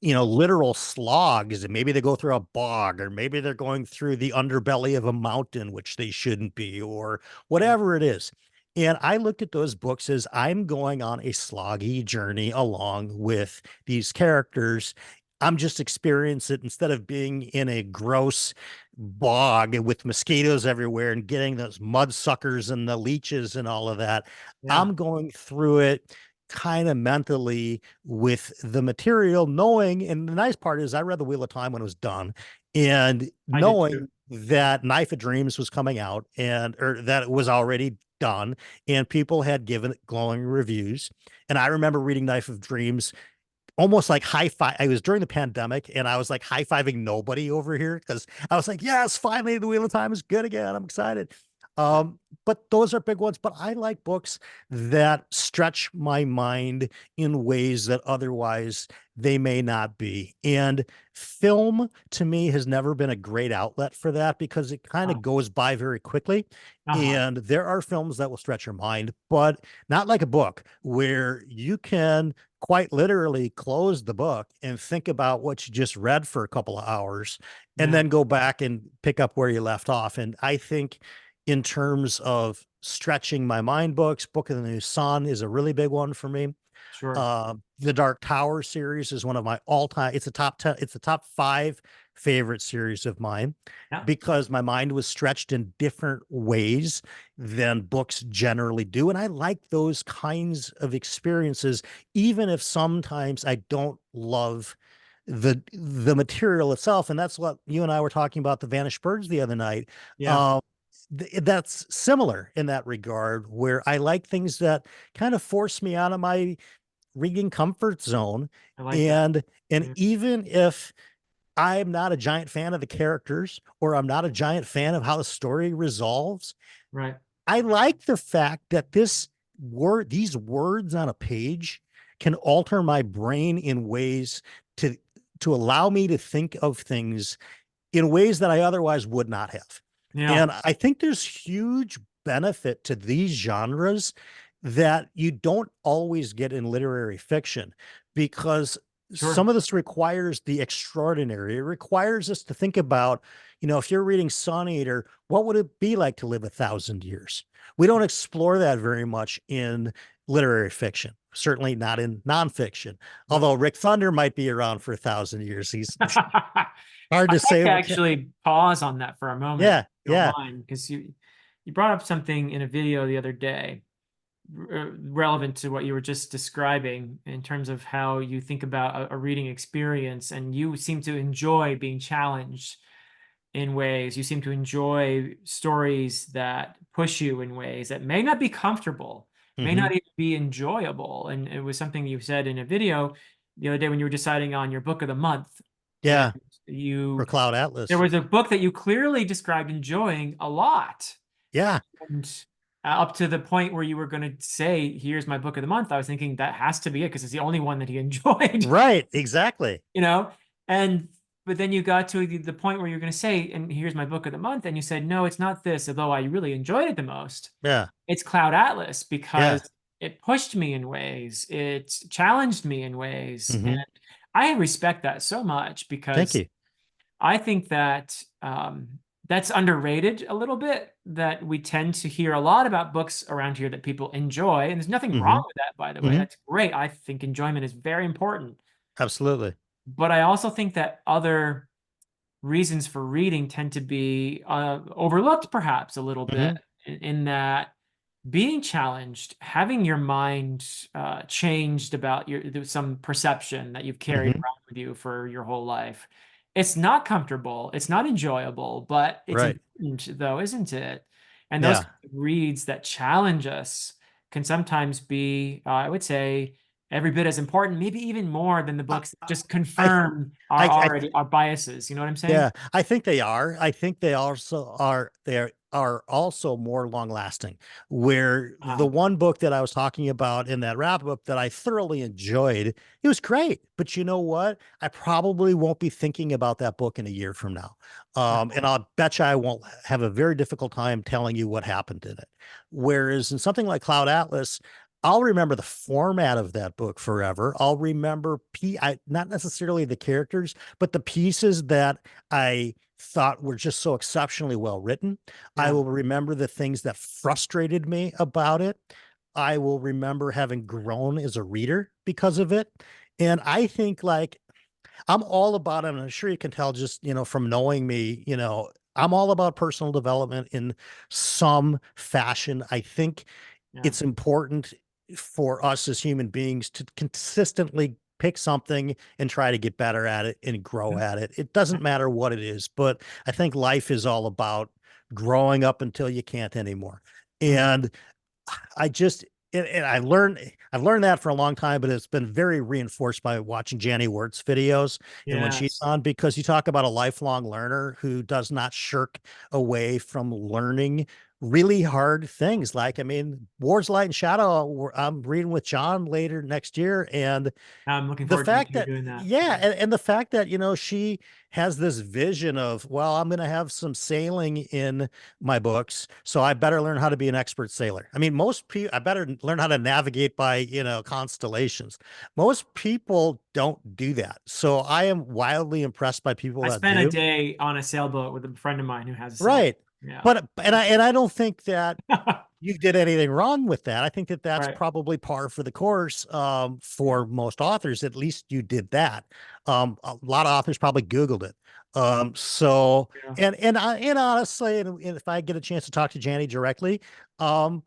literal slogs, and maybe they go through a bog, or maybe they're going through the underbelly of a mountain which they shouldn't be, or Yeah. whatever it is. And I looked at those books as I'm going on a sloggy journey along with these characters. I'm just experiencing it instead of being in a gross bog with mosquitoes everywhere and getting those mud suckers and the leeches and all of that. Yeah. I'm going through it kind of mentally with the material, knowing, and the nice part is I read The Wheel of Time when it was done, and I did too. knowing that Knife of Dreams was coming out and or that it was already done and people had given it glowing reviews. And I remember reading Knife of Dreams almost like high five. I was during the pandemic and I was like high fiving nobody over here because I was like, yes, finally the Wheel of Time is good again. I'm excited. Yeah. But those are big ones. But I like books that stretch my mind in ways that otherwise they may not be. And film to me has never been a great outlet for that because it kind of Oh, goes by very quickly. uh-huh. And there are films that will stretch your mind, but not like a book where you can quite literally close the book and think about what you just read for a couple of hours and Yeah, then go back and pick up where you left off. And I think in terms of stretching my mind books, Book of the New Sun is a really big one for me. sure. The Dark Tower series is one of my all-time. It's a top 10. It's the top 5 favorite series of mine Yeah, because my mind was stretched in different ways than books generally do, and I like those kinds of experiences, even if sometimes I don't love the material itself. And that's what you and I were talking about the Vanished Birds the other night. yeah, Um, that's similar in that regard, where I like things that kind of force me out of my reading comfort zone. I like that. And Yeah, even if I'm not a giant fan of the characters or I'm not a giant fan of how the story resolves, right. I like the fact that these words on a page can alter my brain in ways to to allow me to think of things in ways that I otherwise would not have. Yeah, And I think there's huge benefit to these genres that you don't always get in literary fiction because sure. some of this requires the extraordinary. It requires us to think about, if you're reading Sun Eater, what would it be like to live 1,000 years? We don't explore that very much in literary fiction, certainly not in nonfiction. No. Although Rick Thunder might be around for 1,000 years. He's I'd hard to like say to what can. actually pause on that for a moment, if Yeah, you don't yeah. mind, because you brought up something in a video the other day relevant to what you were just describing in terms of how you think about a reading experience, and you seem to enjoy being challenged in ways. You seem to enjoy stories that push you in ways that may not be comfortable may not Hmm. even be enjoyable. And it was something you said in a video the other day when you were deciding on your book of the month. And Yeah. For you, Cloud there Atlas. was a book that you clearly described enjoying a lot. Yeah. And up to the point where you were going to say, here's my book of the month, I was thinking that has to be it because it's the only one that he enjoyed, Right. Exactly. you know? And, but then you got to the point where you're going to say, and here's my book of the month. And you said, no, it's not this, although I really enjoyed it the most. Yeah. It's Cloud Atlas Yeah. because it pushed me in ways, it challenged me in ways. And Hmm. I respect that so much Thank because you. I think that that's underrated a little bit, that we tend to hear a lot about books around here that people enjoy. And there's nothing Hmm. wrong with that, by the way. Hmm. That's great. I think enjoyment is very important. Absolutely. But I also think that other reasons for reading tend to be overlooked perhaps a little bit Hmm. in that being challenged, having your mind changed about some perception that you've carried Hmm. around with you for your whole life. It's not comfortable, it's not enjoyable, but it's Right. important though, isn't it? And those Yeah. kind of reads that challenge us can sometimes be, I would say, every bit as important, maybe even more than the I, books that just I, confirm our I, already our biases. You know what I'm saying? yeah, I think they are. I think they also are. They are also more long lasting. Where the Uh, one book that I was talking about in that wrap up that I thoroughly enjoyed, it was great. But you know what? I probably won't be thinking about that book in a year from now. And I'll bet you I won't have a very difficult time telling you what happened in it. Whereas in something like Cloud Atlas, I'll remember the format of that book forever. I'll remember not necessarily the characters, but the pieces that I thought were just so exceptionally well written. I yeah. will remember the things that frustrated me about it. I will remember having grown as a reader because of it. And I think like I'm all about it. And I'm sure you can tell just, from knowing me, I'm all about personal development in some fashion. I think Yeah. it's important for us as human beings to consistently pick something and try to get better at it and grow Mhm. at it. It doesn't matter what it is, but I think life is all about growing up until you can't anymore. Mhm. And I just and I've learned that for a long time, but it's been very reinforced by watching Janny Wirt's videos and when she's Yes. on, because you talk about a lifelong learner who does not shirk away from learning really hard things. Like, I mean, Wars, Light, and Shadow, I'm reading with John later next year, and I'm looking the forward to you fact two that doing that. yeah, Yeah. and the fact that she has this vision of, well, I'm going to have some sailing in my books, so I better learn how to be an expert sailor. I mean, most people, I better learn how to navigate by constellations. Most people don't do that, so I am wildly impressed by people I that spent a do. day on a sailboat with a friend of mine who has a sailboat. Right. Yeah. But I don't think that you did anything wrong with that. I think that that's Right. probably par for the course, for most authors. At least you did that. A lot of authors probably Googled it. So Yeah. and honestly, and if I get a chance to talk to Janny directly, um,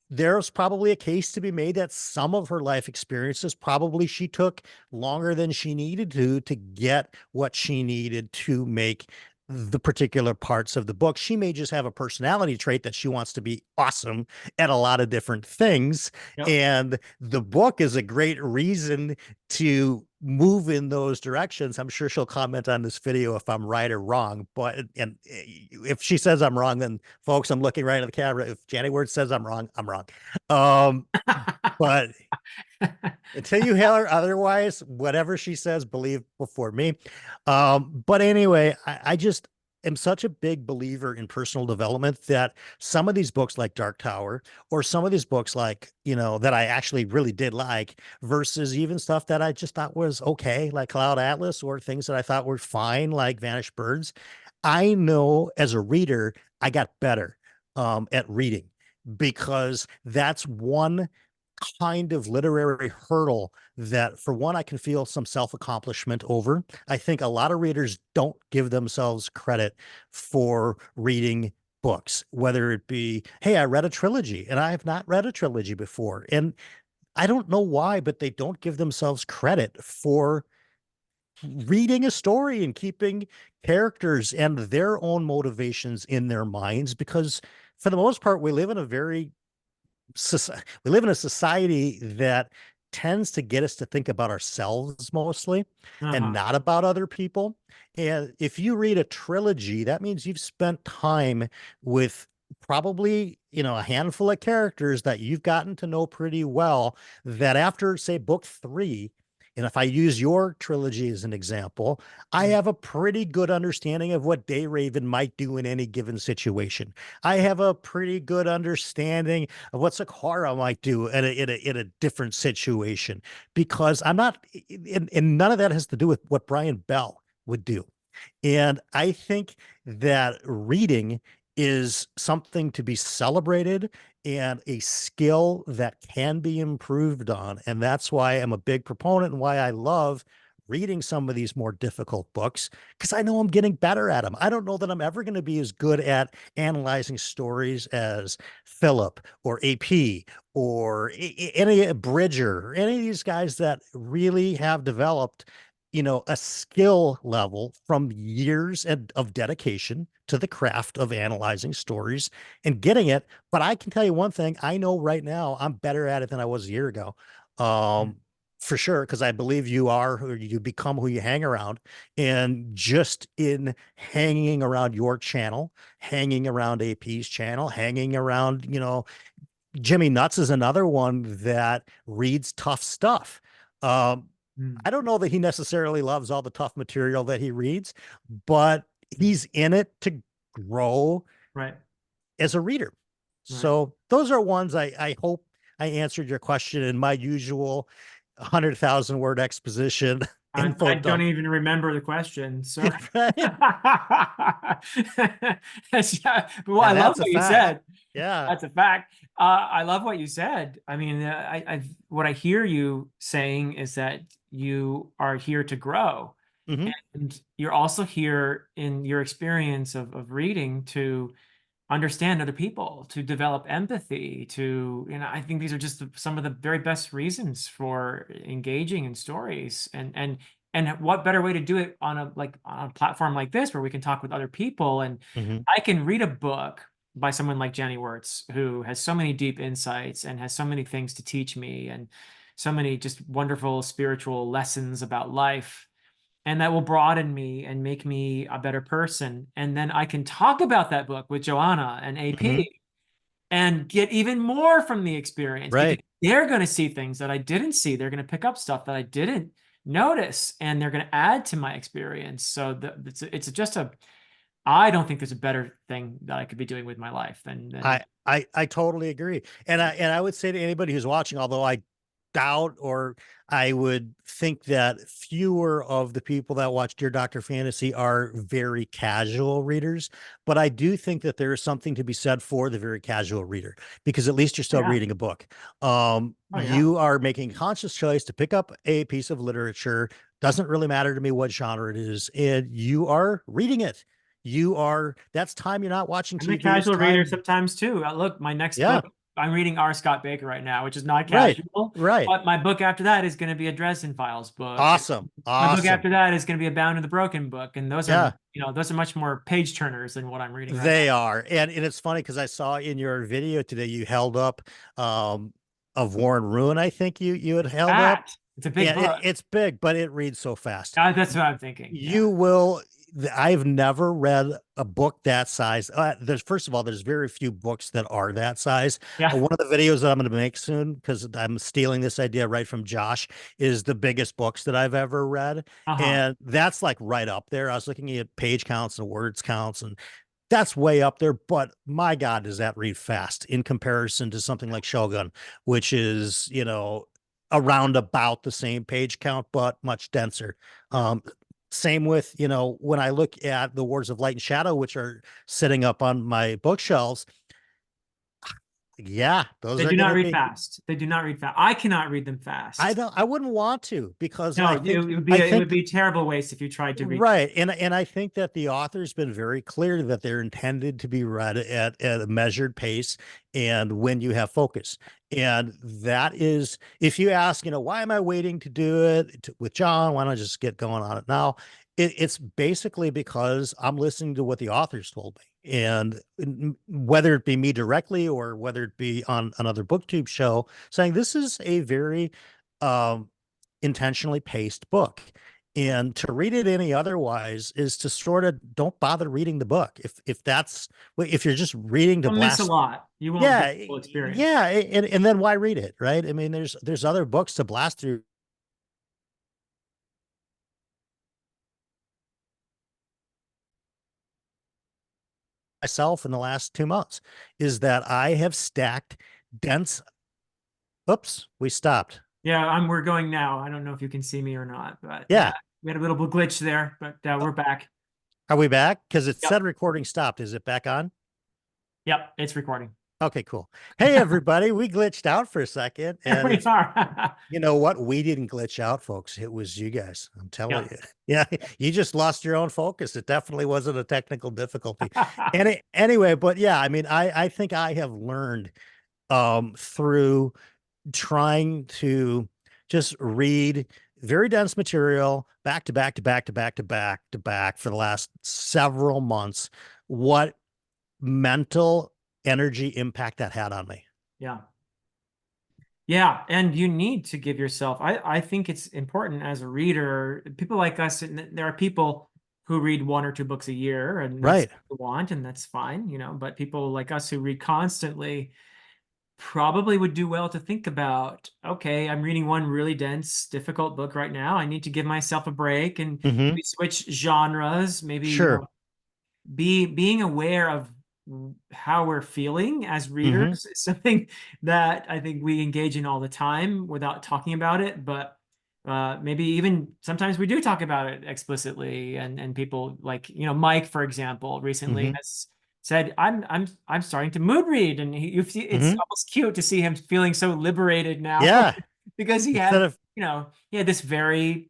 there's probably a case to be made that some of her life experiences probably she took longer than she needed to get what she needed to make the particular parts of the book. She may just have a personality trait that she wants to be awesome at a lot of different things. Yep. And the book is a great reason to move in those directions. I'm sure she'll comment on this video if I'm right or wrong. But and if she says I'm wrong, then folks, I'm looking right at the camera. If Janny Word says I'm wrong, I'm wrong. Um, but until you hear her otherwise, whatever she says, believe before me. But anyway, I just am such a big believer in personal development that some of these books like Dark Tower, or some of these books like, that I actually really did like, versus even stuff that I just thought was okay, like Cloud Atlas, or things that I thought were fine, like Vanished Birds. I know as a reader, I got better at reading, because that's one kind of literary hurdle that, for one, I can feel some self-accomplishment over. I think a lot of readers don't give themselves credit for reading books, whether it be, hey, I read a trilogy and I have not read a trilogy before. And I don't know why, but they don't give themselves credit for reading a story and keeping characters and their own motivations in their minds, because for the most part, we live in a very we live in a society that tends to get us to think about ourselves mostly and Uh-huh. not about other people. And if you read a trilogy, that means you've spent time with probably, a handful of characters that you've gotten to know pretty well, that after, say, book three, and if I use your trilogy as an example, I Mm, have a pretty good understanding of what Dayraven might do in any given situation. I have a pretty good understanding of what Sakura might do in a different situation, because I'm not, and none of that has to do with what Brian Bell would do. And I think that reading is something to be celebrated and a skill that can be improved on. And that's why I'm a big proponent and why I love reading some of these more difficult books, because I know I'm getting better at them. I don't know that I'm ever going to be as good at analyzing stories as Philip or AP or any Bridger or any of these guys that really have developed, a skill level from years of dedication to the craft of analyzing stories and getting it. But I can tell you one thing, I know right now I'm better at it than I was a year ago. mm, Um, for sure, because I believe you are who you become, who you hang around. And just in hanging around your channel, hanging around AP's channel, hanging around, Jimmy Nuts is another one that reads tough stuff. Um, mm. I don't know that he necessarily loves all the tough material that he reads, but he's in it to grow Right, as a reader. right. So those are ones I hope I answered your question in my usual 100,000 word exposition I info don't dump. even remember the question. So, Right? yeah, well, I And love that's a what you fact. said. Yeah. That's a fact. I love what you said. I mean, what I hear you saying is that you are here to grow, Hmm. and you're also here in your experience of reading to understand other people, to develop empathy, I think these are just some of the very best reasons for engaging in stories. And what better way to do it on a platform like this where we can talk with other people, and Hmm. I can read a book by someone like Jenny Wirtz, who has so many deep insights and has so many things to teach me, and so many just wonderful spiritual lessons about life, and that will broaden me and make me a better person. And then I can talk about that book with Joanna and Hmm. AP and get even more from the experience, because Right. they're going to see things that I didn't see. They're going to pick up stuff that I didn't notice, and they're going to add to my experience. So it's just I don't think there's a better thing that I could be doing with my life than I totally agree. And I would say to anybody who's watching, although I doubt, or I would think that fewer of the people that watch Dear Dr. Fantasy are very casual readers, but I do think that there is something to be said for the very casual reader, because at least you're oh still yeah, reading a book. oh yeah. You are making a conscious choice to pick up a piece of literature. Doesn't really matter to me what genre it is, and you are reading it. That's time you're not watching I'm a TV. It's casual reader time. sometimes too. Look, my next Yeah. book, I'm reading R. Scott Baker right now, which is not Right. casual, Right. but my book after that is going to be a Dresden Files book. Awesome. My book Awesome. after that is going to be a Bound in the Broken book, and Yeah, those are much more page turners than what I'm reading right they are. And it's funny because I saw in your video today you held up um of Warren Ruin, I think you had now. held up. That it's a big And book. it's big, but it reads so fast. That's what I'm thinking. Yeah, You will. I've never read a book that size. There's First of all, there's very few books that are that size. yeah. One of the videos that I'm going to make soon, because I'm stealing this idea right from Josh, is the biggest books that I've ever read, Uh-huh. and that's like right up there. I was looking at page counts and words counts, and that's way up there. But my God, does that read fast in comparison to something like Shogun, which is, around about the same page count, but much denser. Yeah. Same with, when I look at the Wars of Light and Shadow, which are sitting up on my bookshelves. Yeah, those They are do going not to read be, fast. They do not read fast. I cannot read them fast. I wouldn't want to, because No, I it would think be a terrible waste if you tried to read. right. And I think that the author's been very clear that they're intended to be read at a measured pace and when you have focus. And that is, if you ask, why am I waiting to do it with John? Why don't I just get going on it now? It's basically because I'm listening to what the author's told me. and whether it be me directly or whether it be on another BookTube show, saying this is a very um, intentionally paced book. And to read it any otherwise is to sort of don't bother reading the book. If you're just reading to You'll miss a blast, lot. You won't get yeah, the full experience. yeah, and then why read it, right? I mean, there's other books to blast through myself in the last 2 months is that I have stacked dense. Oops, we stopped. Yeah, we're going now. I don't know if you can see me or not, but yeah, Yeah. we had a little glitch there, but we're back. Are we back? Because it Yep. said recording stopped. Is it back on? Yep, it's recording. Okay, cool. Hey, everybody. We glitched out for a second. There And we it's, are. you know what? We didn't glitch out, folks. It was you guys. I'm telling Yeah. you. Yeah. You just lost your own focus. It definitely wasn't a technical difficulty. Anyway, but yeah, I mean, I think I have learned through trying to just read very dense material back to back to back to back to back to back for the last several months, what mental energy impact that had on me. Yeah. Yeah, and you need to give yourself. I think it's important as a reader. People like us, and there are people who read one or two books a year, and that's Right. what they want, and that's fine, you know. But people like us who read constantly probably would do well to think about, okay, I'm reading one really dense, difficult book right now. I need to give myself a break and Mm-hmm. maybe switch genres, maybe, you Sure. know, being aware of how we're feeling as Mm-hmm. readers is something that I think we engage in all the time without talking about it. But maybe even sometimes we do talk about it explicitly, and people like, you know, Mike, for example, recently Mm-hmm. has said, I'm starting to mood read, and it's Mm-hmm. almost cute to see him feeling so liberated now Yeah. because he Instead had, of, you know, he had this very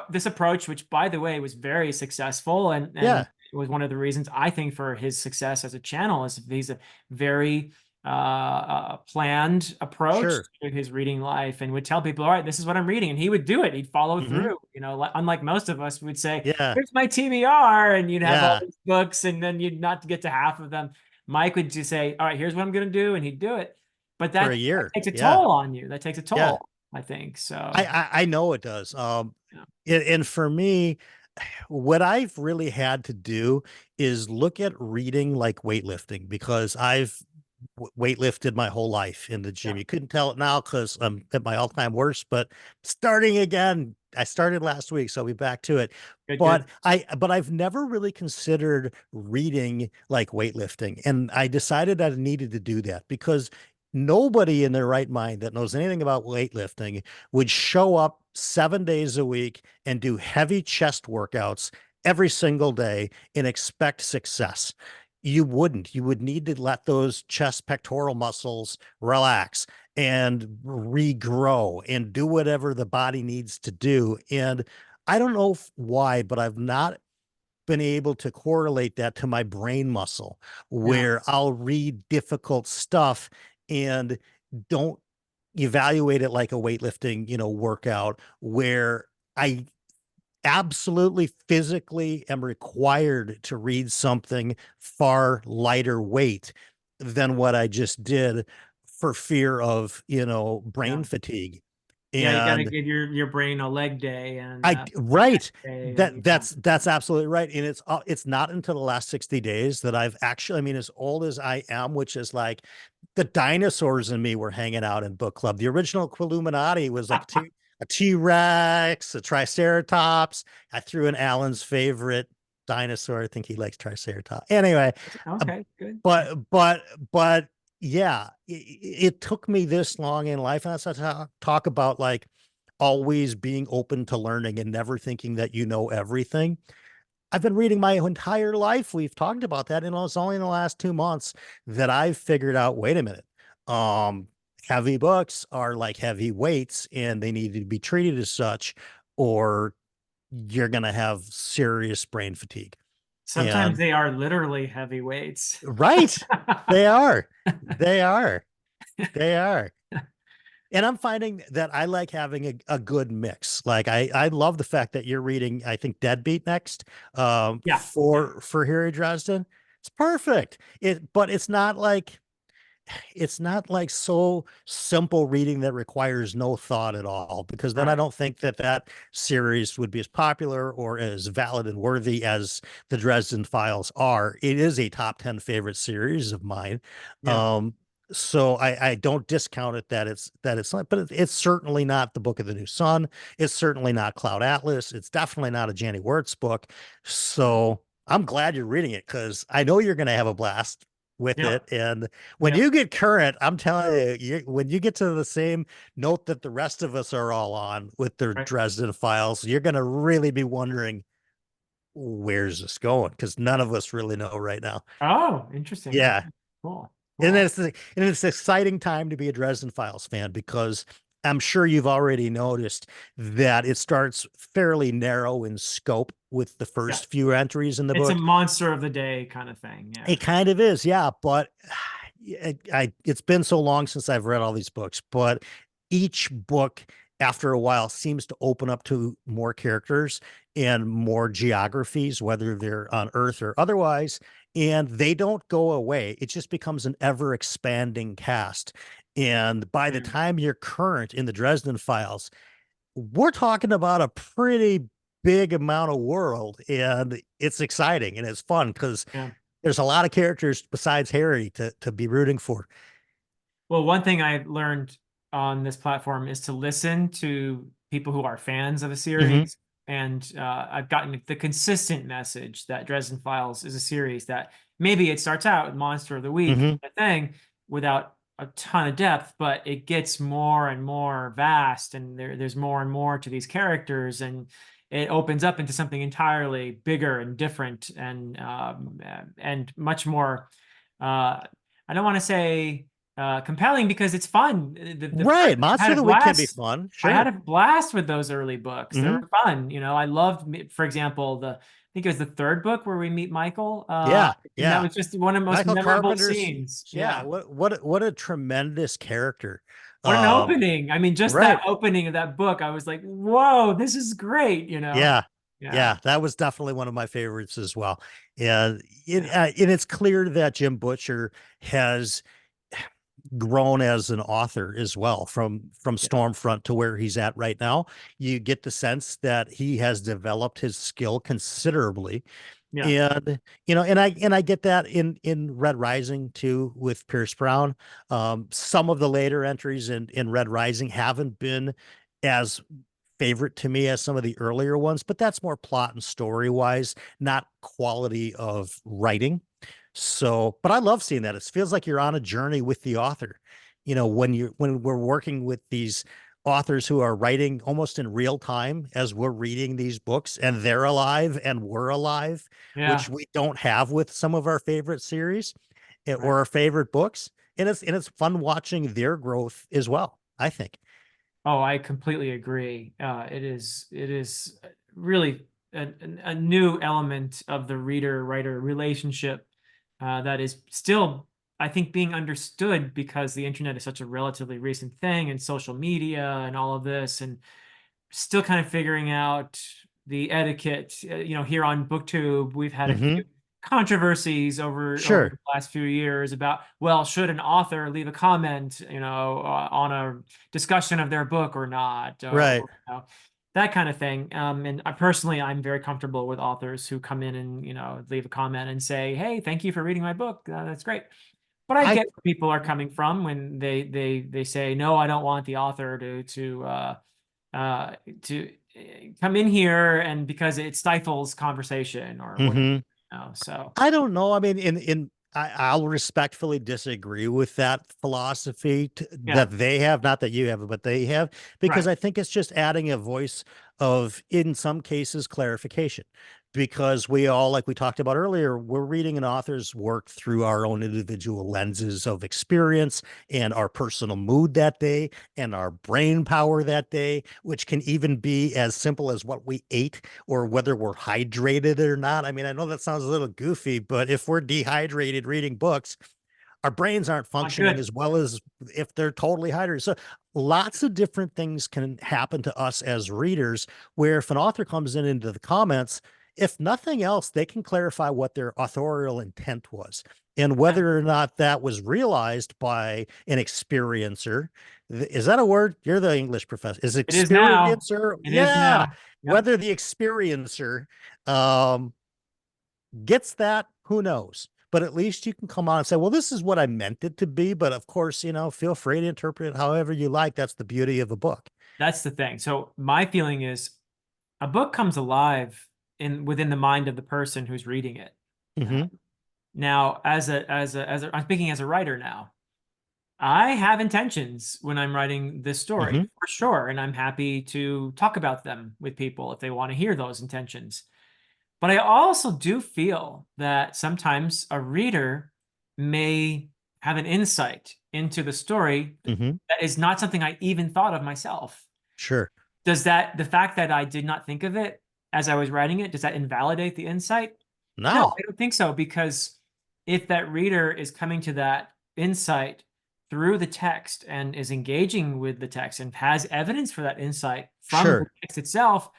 this approach, which by the way was very successful, and yeah, it was one of the reasons I think for his success as a channel is he's a very planned approach sure. to his reading life and would tell people, all right, this is what I'm reading. And he would do it. He'd follow Mm-hmm. through, you know, unlike most of us, we'd say, Yeah. here's my TBR. And you'd have all Yeah. these books and then you'd not get to half of them. Mike would just say, all right, here's what I'm going to do. And he'd do it. But For a that year. takes a Yeah. toll on you. That takes a Yeah. toll, I think. I, So, I, I know it does. yeah. And for me, what I've really had to do is look at reading like weightlifting because I've weightlifted my whole life in the Yeah. gym. You couldn't tell it now because I'm at my all-time worst, but starting again. I started last week, so I'll be back to it. Good, But good. I've never really considered reading like weightlifting. And I decided I needed to do that because nobody in their right mind that knows anything about weightlifting would show up 7 days a week and do heavy chest workouts every single day and expect success. You wouldn't. You would need to let those chest pectoral muscles relax and regrow and do whatever the body needs to do. And I don't know why, but I've not been able to correlate that to my brain muscle Yeah. where I'll read difficult stuff and don't evaluate it like a weightlifting, workout where I absolutely physically am required to read something far lighter weight than what I just did for fear of, Yeah. brain fatigue. Yeah. You got to And give your brain a leg day and I right. day and That yeah. that's absolutely right. And it's not until the last 60 days that I've actually, I mean, as old as I am, which is like the dinosaurs in me were hanging out in book club. The original Illuminati was like a T-Rex, a Triceratops. I threw in Alan's favorite dinosaur. I think he likes Triceratops. Anyway, uh, Okay, good. but yeah, it took me this long in life. And that's talk about like always being open to learning and never thinking that you know everything. I've been reading my entire life. We've talked about that. And it's only in the last 2 months that I've figured out, wait a minute. Um, Heavy books are like heavy weights and they need to be treated as such, or you're going to have serious brain fatigue. Sometimes And they are literally heavyweights. right, they are, they are, they are. And I'm finding that I like having a good mix. Like I love the fact that you're reading, I think Deadbeat next, Yeah, yeah. for Harry Dresden. It's perfect. But it's not like so simple reading that requires no thought at all, because then I Right. don't think that that series would be as popular or as valid and worthy as the Dresden Files are. It is a top 10 favorite series of mine. Yeah. Um, so I don't discount it that it's not, but it's certainly not the Book of the New Sun. It's certainly not Cloud Atlas. It's definitely not a Janny Wirtz book. So I'm glad you're reading it because I know you're going to have a blast with Yep. it. And when Yep. you get current, I'm telling you, when you get to the same note that the rest of us are all on with the Right. Dresden Files, you're going to really be wondering, where's this going? Because none of us really know right now. Oh, interesting. Okay. Yeah. Cool. And Cool. it's an exciting time to be a Dresden Files fan, because I'm sure you've already noticed that it starts fairly narrow in scope with the Yeah. first few entries in the It's a book. monster of the day kind of thing. Yeah. It kind of is, yeah. But it's been so long since I've read all these books, but each book after a while seems to open up to more characters and more geographies, whether they're on Earth or otherwise, and they don't go away. It just becomes an ever expanding cast. And by the Mm. time you're current in the Dresden Files, we're talking about a pretty big amount of world, and it's exciting and it's fun because Yeah. there's a lot of characters besides Harry to be rooting for. Well, one thing I've learned on this platform is to listen to people who are fans of a Hmm. series. And I've gotten the consistent message that Dresden Files is a series that maybe it starts out with Monster of the Week Hmm. kind of thing without a ton of depth, but it gets more and more vast, and there's more and more to these characters, and it opens up into something entirely bigger and different, and much more. I don't want to say compelling because it's fun. Right. I had Monster a of the Week can be blast. fun. I had Sure. a blast with those early books. They Hmm. were fun. I loved, for example, I think it was the third book where we meet Michael. Yeah. And that Yeah. was just one of the most Michael memorable Carpenter's, scenes. yeah. Yeah. What a tremendous character. What an Um, opening. I mean, just that right. opening of that book, I was like, whoa, this is great. Yeah. Yeah. Yeah, that was definitely one of my favorites as well. And Yeah. and it's clear that Jim Butcher has grown as an author as well, from Yeah. Stormfront to where he's at right now. You get the sense that he has developed his skill considerably. Yeah. And and I get that in Red Rising too with Pierce Brown. Some of the later entries in Red Rising haven't been as favorite to me as some of the earlier ones, but that's more plot and story wise, not quality of writing. So, but I love seeing that. It feels like you're on a journey with the author. When we're working with these authors who are writing almost in real time as we're reading these books, and they're alive and we're alive, which Yeah. we don't have with some of our favorite series Right. or our favorite books. And it's fun watching their growth as well, I think. Oh, I completely agree. It is really a new element of the reader-writer relationship that is still, I think, being understood because the internet is such a relatively recent thing, and social media and all of this, and still kind of figuring out the etiquette. Here on BookTube, we've had a Hmm. few controversies over the Sure. last few years about, well, should an author leave a comment, on a discussion of their book or not, Right. that kind of thing. And I'm very comfortable with authors who come in and leave a comment and say, "Hey, thank you for reading my book. That's great." But I I get where people are coming from when they say, "No, I don't want the author to come in here, and because it stifles conversation or whatever." mhm. So I don't know. I mean, I'll respectfully disagree with that philosophy yeah, that they have, not that you have, but they have, because right, I think it's just adding a voice of, in some cases, clarification. Because we all, like we talked about earlier, we're reading an author's work through our own individual lenses of experience and our personal mood that day and our brain power that day, which can even be as simple as what we ate or whether we're hydrated or not. I mean, I know that sounds a little goofy, but if we're dehydrated reading books, our brains aren't not functioning good. as well as if they're totally hydrated. So lots of different things can happen to us as readers, where if an author comes in into the comments if nothing else, they can clarify what their authorial intent was and Yeah, whether or not that was realized by an experiencer. Is that a word? You're the English professor. Is it is now. experiencer? It is Yeah. now. Yep. Whether the experiencer um, gets that, who knows? But at least you can come on and say, well, this is what I meant it to be. But of course, feel free to interpret it however you like. That's the beauty of a book. That's the thing. So my feeling is a book comes alive in within the mind of the person who's reading it. Uh, Mm-hmm. Now, I'm speaking as a writer now. I have intentions when I'm writing this story Mm-hmm. for sure, and I'm happy to talk about them with people if they want to hear those intentions. But I also do feel that sometimes a reader may have an insight into the story Mm-hmm. that is not something I even thought of myself. Sure. Does that, the fact that I did not think of it as I was writing it, does that invalidate the insight? No, No. I don't think so, because if that reader is coming to that insight through the text and is engaging with the text and has evidence for that insight from the Sure. text itself,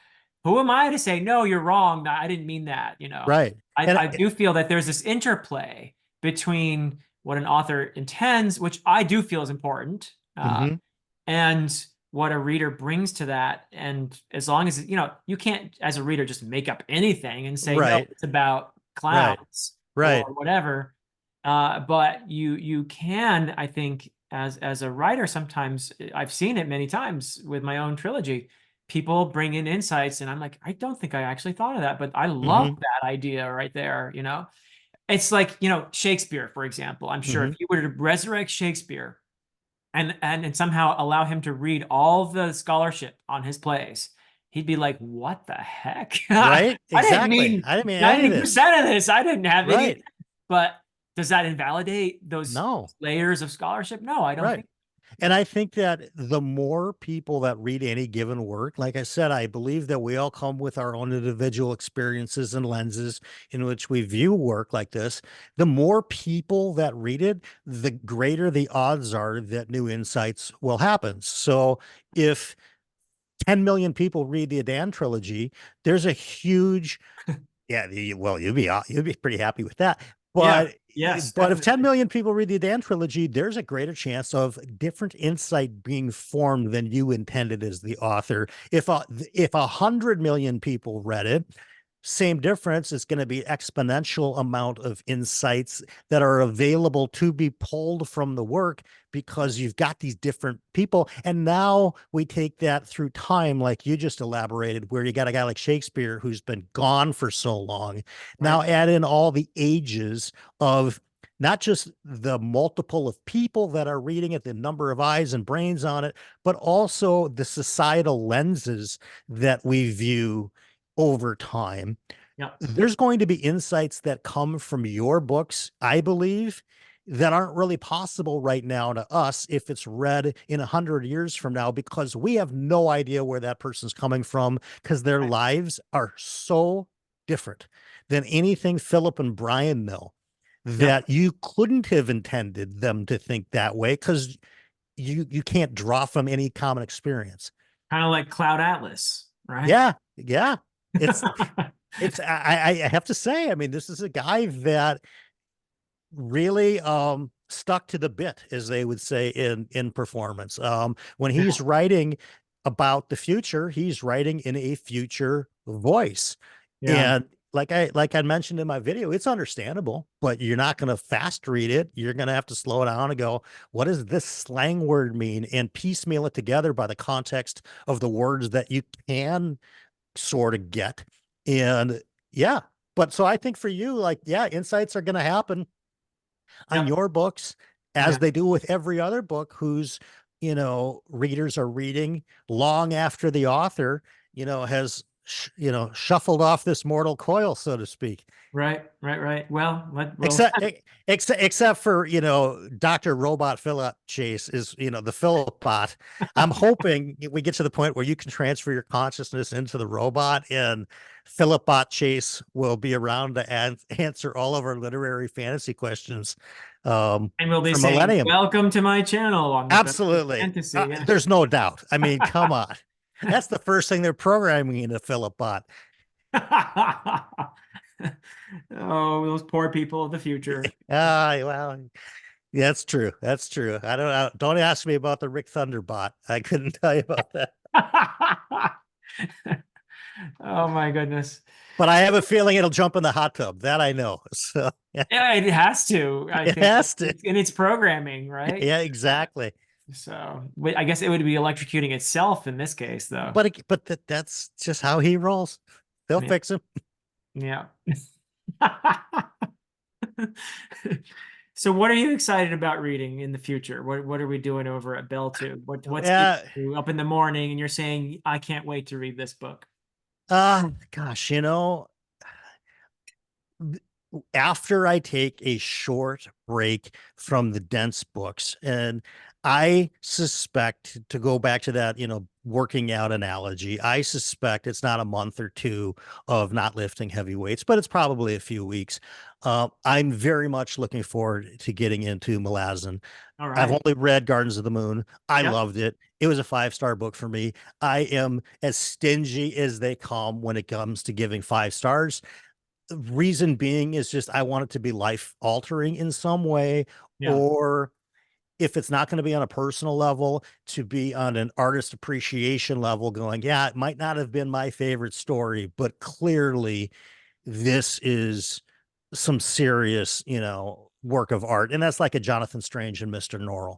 who am I to say, no, you're wrong? I didn't mean that, you know? Right. And I do feel that there's this interplay between what an author intends, which I do feel is important, mm-hmm. and what a reader brings to that. And as long as, you can't, as a reader, just make up anything and say, no, Right. it's about Right. clouds or Right. whatever. But you can, I think, as a writer, sometimes I've seen it many times with my own trilogy. People bring in insights, and I'm like, I don't think I actually thought of that, but I love Mm-hmm. that idea right there. It's like, Shakespeare, for example. I'm sure if Mm-hmm. you were to resurrect Shakespeare and somehow allow him to read all the scholarship on his plays, he'd be like, what the heck? I Right. didn't Exactly. mean I didn't mean any of this. 90% of this. I didn't have any. Right. But does that invalidate those No. layers of scholarship? No, I don't Right. think. And I think that the more people that read any given work, like I said, I believe that we all come with our own individual experiences and lenses in which we view work like this. The more people that read it, the greater the odds are that new insights will happen. So if 10 million people read the Adan trilogy, there's a huge, yeah, well, you'd be pretty happy with that. Yeah. But Yes, but if 10 definitely. million people read the Dan trilogy, there's a greater chance of different insight being formed than you intended as the author. If 100 million people read it, same difference. It's going to be exponential amount of insights that are available to be pulled from the work because you've got these different people. And now we take that through time, like you just elaborated, where you got a guy like Shakespeare who's been gone for so long. Right. Now add in all the ages of not just the multiple of people that are reading it, the number of eyes and brains on it, but also the societal lenses that we view over time. Yeah. There's going to be insights that come from your books, I believe, that aren't really possible right now to us if it's read in 100 years from now, because we have no idea where that person's coming from because their Right. lives are so different than anything Philip and Brian know, Yep. that you couldn't have intended them to think that way because you can't draw from any common experience. Kind of like Cloud Atlas, right? Yeah, yeah. It's I have to say, I mean, this is a guy that really stuck to the bit, as they would say in performance. When he's writing about the future, he's writing in a future voice. Yeah. And like I mentioned in my video, it's understandable, but you're not going to fast read it. You're going to have to slow it down and go, what does this slang word mean? And piecemeal it together by the context of the words that you can sort of get. And yeah, but so I think for you, like, yeah, insights are going to happen on Yep. your books as Yeah. they do with every other book whose, readers are reading long after the author, has, shuffled off this mortal coil, so to speak. Right. Right. Right. Well, Except for, Dr. Robot Philip Chase is, the Philip bot. I'm hoping we get to the point where you can transfer your consciousness into the robot and Philip Bot Chase will be around to answer all of our literary fantasy questions and we'll be for saying, Millennium. welcome to my channel on the best of Absolutely. fantasy. Yeah. There's no doubt. I mean, come on. That's the first thing they're programming into Philip Bot. Oh, those poor people of the future. Well, that's true. That's true. Don't ask me about the Rick Thunderbot. I couldn't tell you about that. Oh my goodness. But I have a feeling it'll jump in the hot tub. That I know. So yeah, Yeah, it has to. I it think has to. it's in its programming, right? Yeah, exactly. So I guess it would be electrocuting itself in this case, though. That's just how he rolls. They'll Yeah. fix him. Yeah. So what are you excited about reading in the future? What are we doing over at BellTube? What's getting Yeah. you up in the morning and you're saying, I can't wait to read this book? Gosh, after I take a short break from the dense books, and I suspect, to go back to that, working out analogy, I suspect it's not a month or two of not lifting heavy weights, but it's probably a few weeks. I'm very much looking forward to getting into Malazan. All I've right. only read Gardens of the Moon. I Yep. loved it. It was a 5-star book for me. I am as stingy as they come when it comes to giving 5 stars. Reason being is just I want it to be life altering in some way, Yeah. or if it's not going to be on a personal level, to be on an artist appreciation level, going, yeah, it might not have been my favorite story, but clearly this is some serious, work of art. And that's like a Jonathan Strange and Mr. Norrell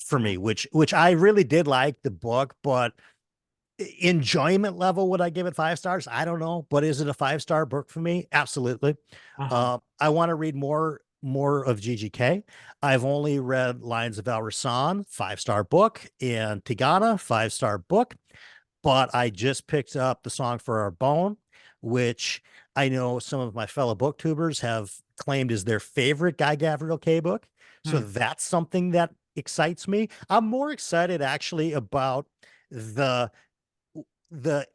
for Yeah. me, which I really did like the book, but enjoyment level, would I give it 5 stars? I don't know, but is it a 5-star book for me? Absolutely. Uh-huh. I want to read more of GGK. I've only read Lines of El Rasan, 5-star book, and Tigana, 5-star book, but I just picked up The Song for Our Bone, which I know some of my fellow booktubers have claimed is their favorite Guy Gavriel K book. So Hmm. that's something that excites me. I'm more excited actually about the the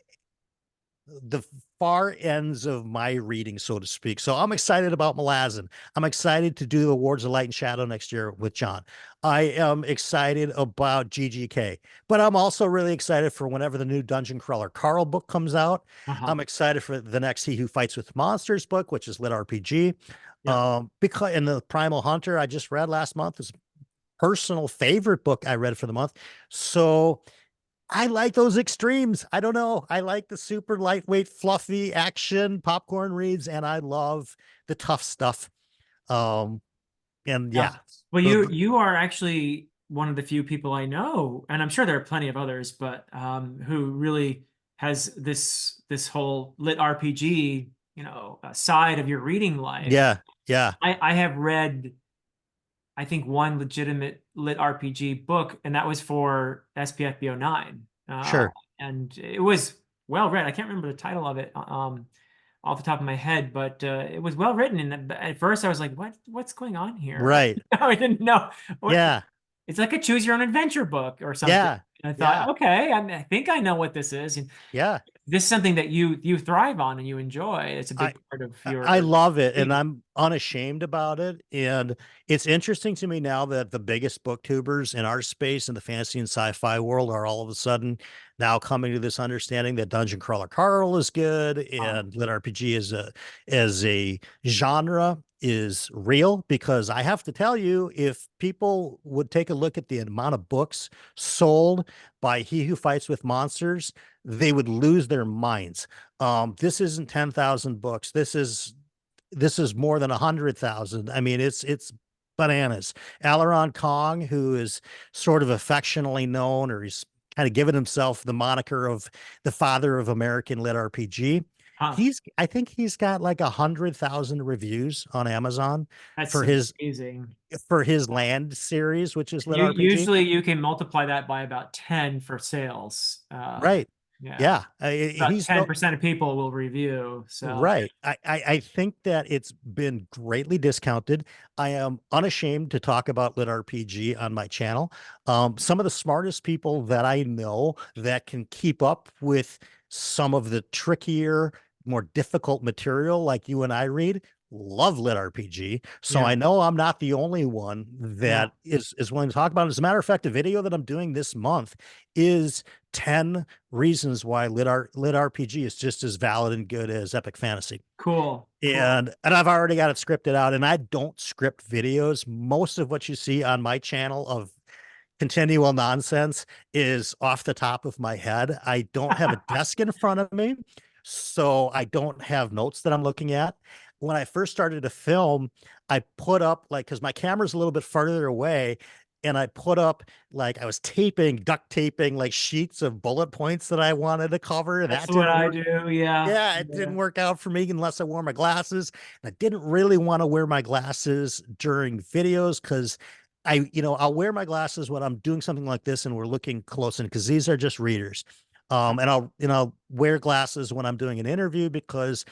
the far ends of my reading, so to speak. So I'm excited about Malazan. I'm excited to do the Wards of Light and Shadow next year with John. I am excited about GGK, but I'm also really excited for whenever the new Dungeon Crawler Carl book comes out. Uh-huh. I'm excited for the next He Who Fights with Monsters book, which is lit RPG. Yeah. Because in the Primal Hunter I just read last month is personal favorite book I read for the month. So I like those extremes. I don't know. I like the super lightweight, fluffy action popcorn reads, and I love the tough stuff. Um, and Yeah. yeah, Well, the, you are actually one of the few people I know, and I'm sure there are plenty of others, but who really has this whole lit RPG, side of your reading life. yeah, yeah, I have read, I think, one legitimate lit RPG book, and that was for SPFB09. sure. And it was well read. I can't remember the title of it off the top of my head, but it was well written. And at first, I was like, what's going on here?" Right. I didn't know what. Yeah, It's like a choose your own adventure book or something. yeah, And I thought, yeah, okay, I think I know what this is. And yeah. this is something that you thrive on and you enjoy. It's a I big part of I your love it, and reading. I'm unashamed about it. And it's interesting to me now that the biggest booktubers in our space in the fantasy and sci-fi world are all of a sudden now coming to this understanding that Dungeon Crawler Carl is good and lit RPG as a genre is real. Because I have to tell you, if people would take a look at the amount of books sold by He Who Fights with Monsters, they would lose their minds. This isn't 10,000 books. This is more than 100,000. I mean, it's bananas. Alaron Kong, who is sort of affectionately known, or he's kind of given himself the moniker of the father of American lit RPG. Huh. I think he's got like 100,000 reviews on Amazon That's for his amazing. for his land series, which is lit You RPG. usually you can multiply that by about 10 for sales. Right. Yeah. Yeah. About He's no 10% of people will review. So Right. I think that it's been greatly discounted. I am unashamed to talk about lit RPG on my channel. Some of the smartest people that I know that can keep up with some of the trickier, more difficult material like you and I read love lit RPG. So Yeah. I know I'm not the only one Yeah. that is willing to talk about it. As a matter of fact, the video that I'm doing this month is 10 reasons why lit RPG is just as valid and good as epic fantasy. Cool. Cool. And I've already got it scripted out, and I don't script videos. Most of what you see on my channel of continual nonsense is off the top of my head. I don't have a desk in front of me, so I don't have notes that I'm looking at. When I first started to film, I put up like, because my camera's a little bit farther away, and I put up like I was duct taping like sheets of bullet points that I wanted to cover. That's That what didn't I work. do. Yeah. Yeah, it Yeah. didn't work out for me unless I wore my glasses. And I didn't really want to wear my glasses during videos because I'll wear my glasses when I'm doing something like this and we're looking close in because these are just readers. And I'll wear glasses when I'm doing an interview because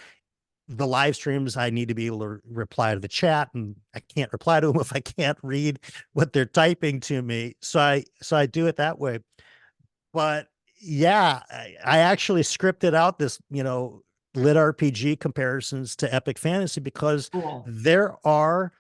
the live streams I need to be able to reply to the chat, and I can't reply to them if I can't read what they're typing to me. So I do it that way. But yeah, I actually scripted out this, lit RPG comparisons to epic fantasy because Cool. there are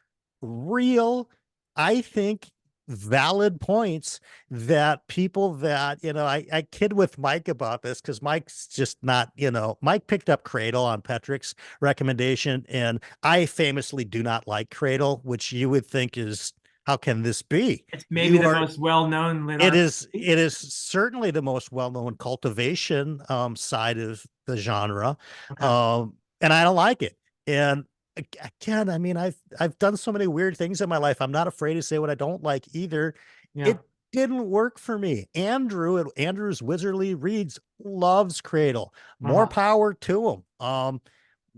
real, I think, valid points that people that, I kid with Mike about this because Mike's just not, Mike picked up Cradle on Petrick's recommendation. And I famously do not like Cradle, which you would think is, how can this be? It's maybe You the are most well-known lit it is RPG. it is certainly the most well-known cultivation side of the genre. Okay. And I don't like it. And again, I mean, I've done so many weird things in my life. I'm not afraid to say what I don't like either. Yeah. It didn't work for me. Andrew at Andrew's Wizardly Reads loves Cradle. More Uh-huh. power to him.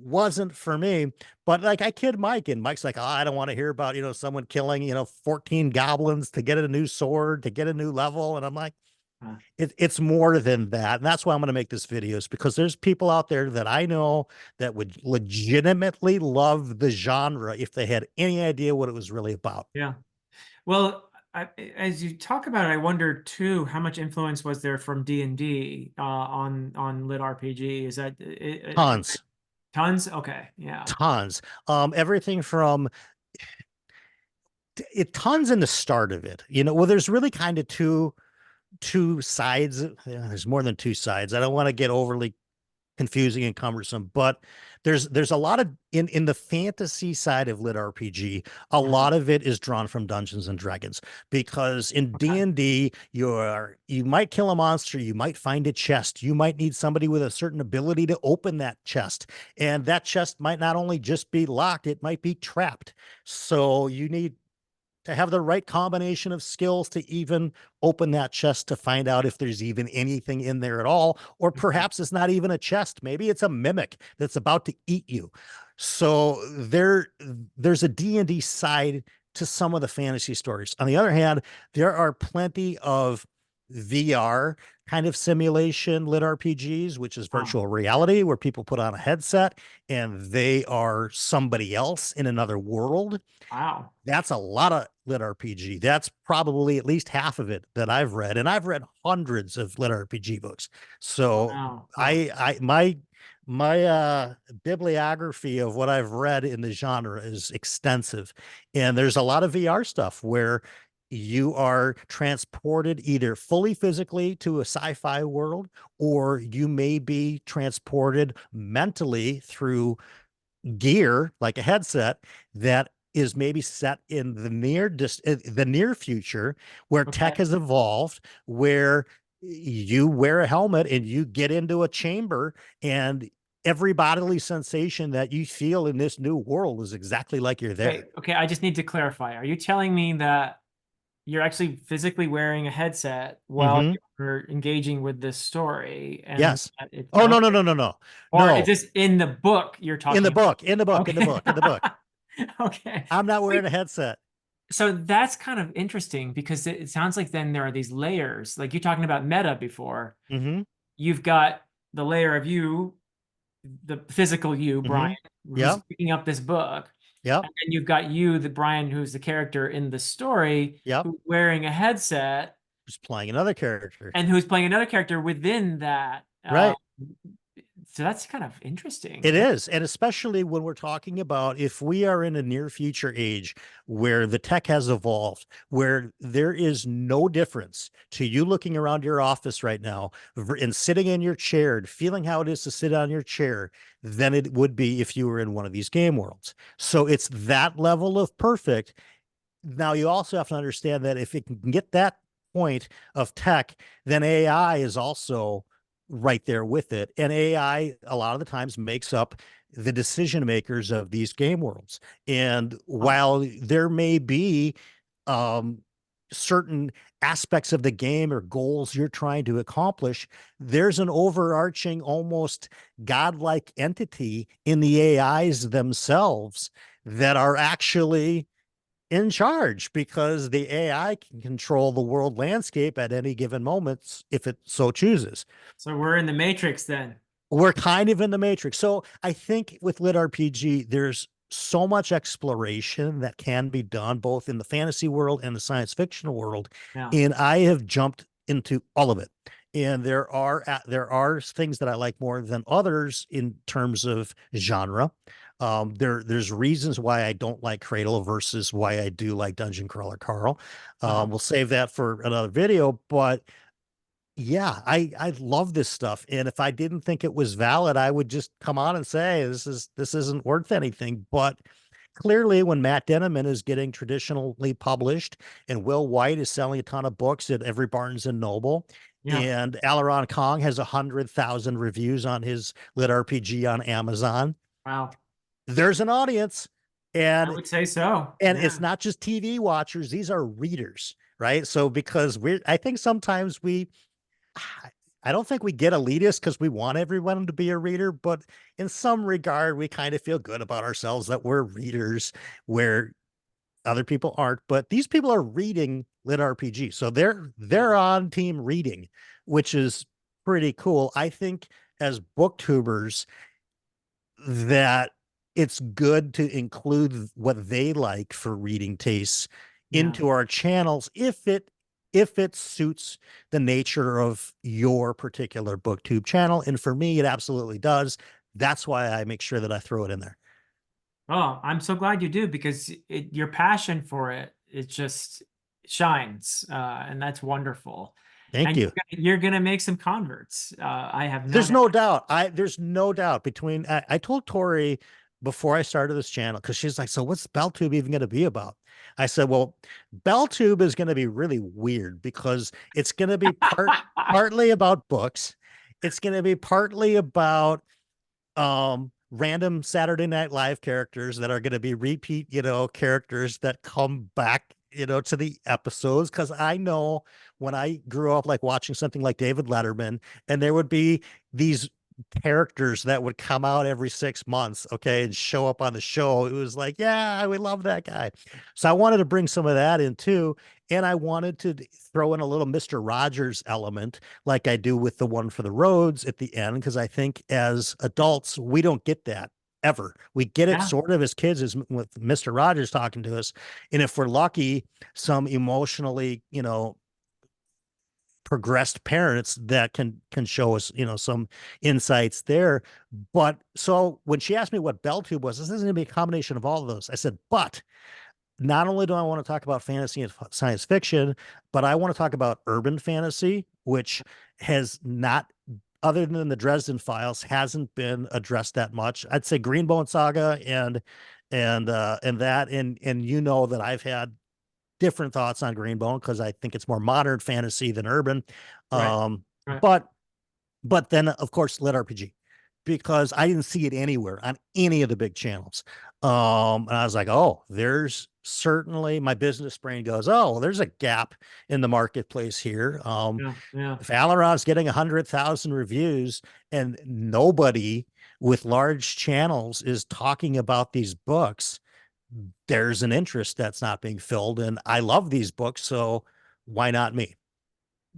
Wasn't for me. But like I kid Mike, and Mike's like, oh, I don't want to hear about, someone killing, 14 goblins to get a new sword, to get a new level. And I'm like, Uh, it's more than that. And that's why I'm going to make this videos because there's people out there that I know that would legitimately love the genre if they had any idea what it was really about. yeah. Well, as you talk about it, I wonder too how much influence was there from D&D on lit RPG? Is that Tons, tons? Okay, yeah. tons. Everything from tons in the start of it. Well, there's really kind of two sides. Yeah, there's more than two sides. I don't want to get overly confusing and cumbersome, but there's a lot of in the fantasy side of lit RPG, a Uh-huh. lot of it is drawn from Dungeons and Dragons because in Okay. D&D you might kill a monster, you might find a chest, you might need somebody with a certain ability to open that chest, and that chest might not only just be locked, it might be trapped. So you need to have the right combination of skills to even open that chest to find out if there's even anything in there at all. Or Okay. perhaps it's not even a chest. Maybe it's a mimic that's about to eat you. So there's a D&D side to some of the fantasy stories. On the other hand, there are plenty of VR kind of simulation lit RPGs, which is Oh, virtual reality, where people put on a headset and they are somebody else in another world. wow. That's a lot of lit RPG. That's probably at least half of it that I've read, and I've read hundreds of lit RPG books. So Wow. Wow. my bibliography of what I've read in the genre is extensive, and there's a lot of VR stuff where you are transported either fully physically to a sci-fi world, or you may be transported mentally through gear like a headset that is maybe set in the near future where tech Okay. has evolved, where you wear a helmet and you get into a chamber, and every bodily sensation that you feel in this new world is exactly like you're there. Okay. Okay. I just need to clarify. Are you telling me that you're actually physically wearing a headset while Hmm. you're engaging with this story, and Yes. that Oh, no, no, okay? no, no, no, Or is no. this in the book you're In the talking book, in the about? book, in the Okay. book, in the book. Okay. I'm not Wait, wearing a headset. so that's kind of interesting because it sounds like then there are these layers. Like you're talking about meta before. Hmm. You've got the layer of you, the physical you, Brian, Hmm. who's Yep. picking up this book. Yep. And then you've got you, the Brian, who's the character in the story, Yep. who's wearing a headset Just playing another character. and who's playing another character within that. Right. So that's kind of interesting. It is. And especially when we're talking about if we are in a near future age where the tech has evolved, where there is no difference to you looking around your office right now and sitting in your chair and feeling how it is to sit on your chair than it would be if you were in one of these game worlds. So it's that level of perfect. Now, you also have to understand that if it can get that point of tech, then AI is also right there with it. And AI, a lot of the times, makes up the decision makers of these game worlds. And Oh, while there may be um, certain aspects of the game or goals you're trying to accomplish, there's an overarching, almost godlike entity in the AIs themselves that are actually in charge because the AI can control the world landscape at any given moment if it so chooses. so we're in the Matrix then. We're kind of in the matrix. So I think with lit RPG, there's so much exploration that can be done both in the fantasy world and the science fiction world. Yeah. And I have jumped into all of it. And there are things that I like more than others in terms of genre. There's reasons why I don't like Cradle versus why I do like Dungeon Crawler Carl. Uh-huh. We'll save that for another video, but yeah, I love this stuff. And if I didn't think it was valid, I would just come on and say this isn't worth anything. But clearly, when Matt Denneman is getting traditionally published and Will White is selling a ton of books at every Barnes and Noble, Yeah. and Alaron Kong has 100,000 reviews on his lit RPG on Amazon, Wow. there's an audience. I And would say so. it's Yeah. not just TV watchers, these are readers, right? So because I think sometimes I don't think we get elitist because we want everyone to be a reader, but in some regard, we kind of feel good about ourselves that we're readers where other people aren't. But these people are reading lit RPG, so they're on team reading, which is pretty cool. I think as booktubers that it's good to include what they like for reading tastes Yeah. into our channels if it suits the nature of your particular booktube channel. And for me, it absolutely does. That's why I make sure that I throw it in there. Oh, I'm so glad you do because your passion for it just shines, and that's wonderful. Thank And you. you're gonna make some converts. I have no There's doubt. no doubt. There's no doubt between I told Tori before I started this channel because she's like, so what's BellTube even going to be about? I said, well, BellTube is going to be really weird because it's going to be partly about books. It's going to be partly about random Saturday Night Live characters that are going to be repeat, characters that come back, to the episodes. Cause I know when I grew up like watching something like David Letterman, and there would be these characters that would come out every 6 months, okay, and show up on the show. It was like, yeah, we love that guy. So I wanted to bring some of that in too. And I wanted to throw in a little Mr. Rogers element like I do with the one for the roads at the end, because I think as adults, we don't get that ever. We get it Yeah. sort of as kids, as with Mr. Rogers talking to us. And if we're lucky, some emotionally, progressed parents that can show us, some insights there. But so when she asked me what BellTube was, this is going to be a combination of all of those. I said, but not only do I want to talk about fantasy and science fiction, but I want to talk about urban fantasy, which has not, other than the Dresden Files, hasn't been addressed that much. I'd say Greenbone Saga and that, and that I've had different thoughts on Greenbone because I think it's more modern fantasy than urban. Right. Um, Right. but but then of course lit RPG because I didn't see it anywhere on any of the big channels. And I was like, oh, there's certainly, my business brain goes, oh, well, there's a gap in the marketplace here. Yeah. Yeah. If Alaron's getting 100,000 reviews and nobody with large channels is talking about these books, there's an interest that's not being filled. And I love these books, so why not me?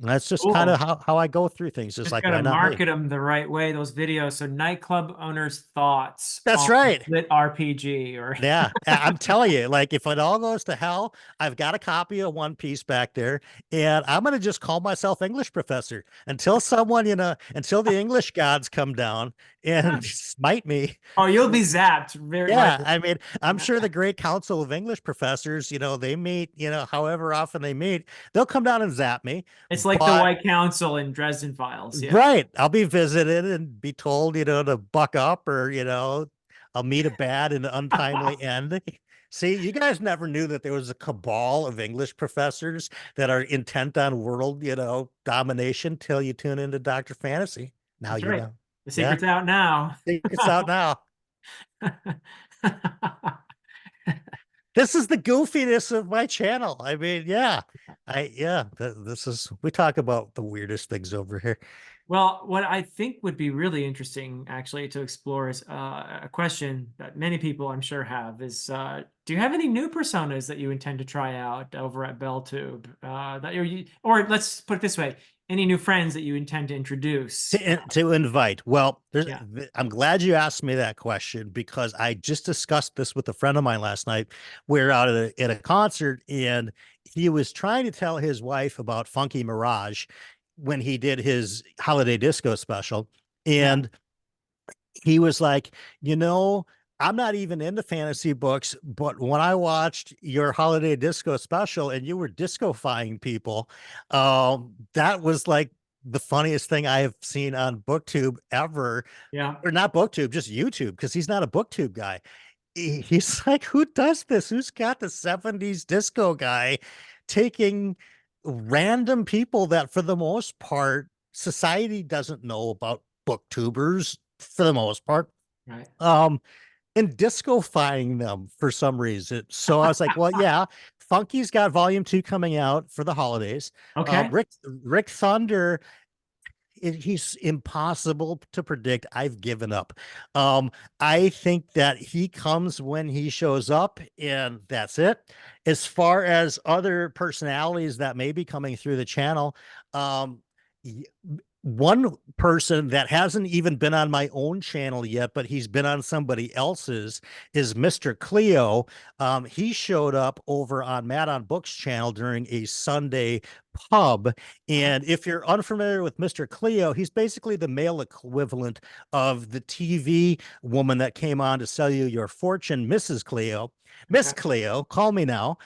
That's just kind of Cool. how I go through things. Just Just like, got to why not me? market them the right way, those videos. So nightclub owners' thoughts That's on right. lit RPG or Yeah, I'm telling you, like if it all goes to hell, I've got a copy of One Piece back there, and I'm gonna just call myself English professor until someone, until the English gods come down and smite me. Oh, you'll be zapped very like Yeah, I mean, I'm sure the Great Council of English Professors, they meet, however often they meet, they'll come down and zap me. it's like the But White Council in Dresden Files. Yeah, right, I'll be visited and be told, to buck up, or, I'll meet a bad and untimely end. See, you guys never knew that there was a cabal of English professors that are intent on world, domination till you tune into Dr. Fantasy. Now that's you right. know. The Yeah, secret's out now. it's out now. This is the goofiness of my channel. I mean, yeah. This is, we talk about the weirdest things over here. Well, what I think would be really interesting actually to explore is a question that many people I'm sure have is do you have any new personas that you intend to try out over at BellTube? Or let's put it this way, any new friends that you intend to introduce? To invite. Well, Yeah, I'm glad you asked me that question, because I just discussed this with a friend of mine last night. We're out at a concert, and he was trying to tell his wife about Funky Mirage when he did his holiday disco special. yeah, And he was like, I'm not even into fantasy books, but when I watched your holiday disco special and you were discofying people, that was like the funniest thing I have seen on BookTube ever. yeah. Or not BookTube, just YouTube, because he's not a BookTube guy. He's like, who does this? Who's got the 70s disco guy taking random people that, for the most part, society doesn't know about, booktubers for the most part, Right. um, and discofying them for some reason. So I was like, well, yeah, Funky's got volume 2 coming out for the holidays. Okay. Rick Thunder, he's impossible to predict. I've given up. I think that he comes when he shows up, and that's it. As far as other personalities that may be coming through the channel, um, one person that hasn't even been on my own channel yet, but he's been on somebody else's, is Mr. Cleo. He showed up over on Matt on Books channel during a Sunday pub. Uh, And if you're unfamiliar with Mr. Cleo, he's basically the male equivalent of the TV woman that came on to sell you your fortune, Mrs. Cleo. Miss okay. Cleo, call me now.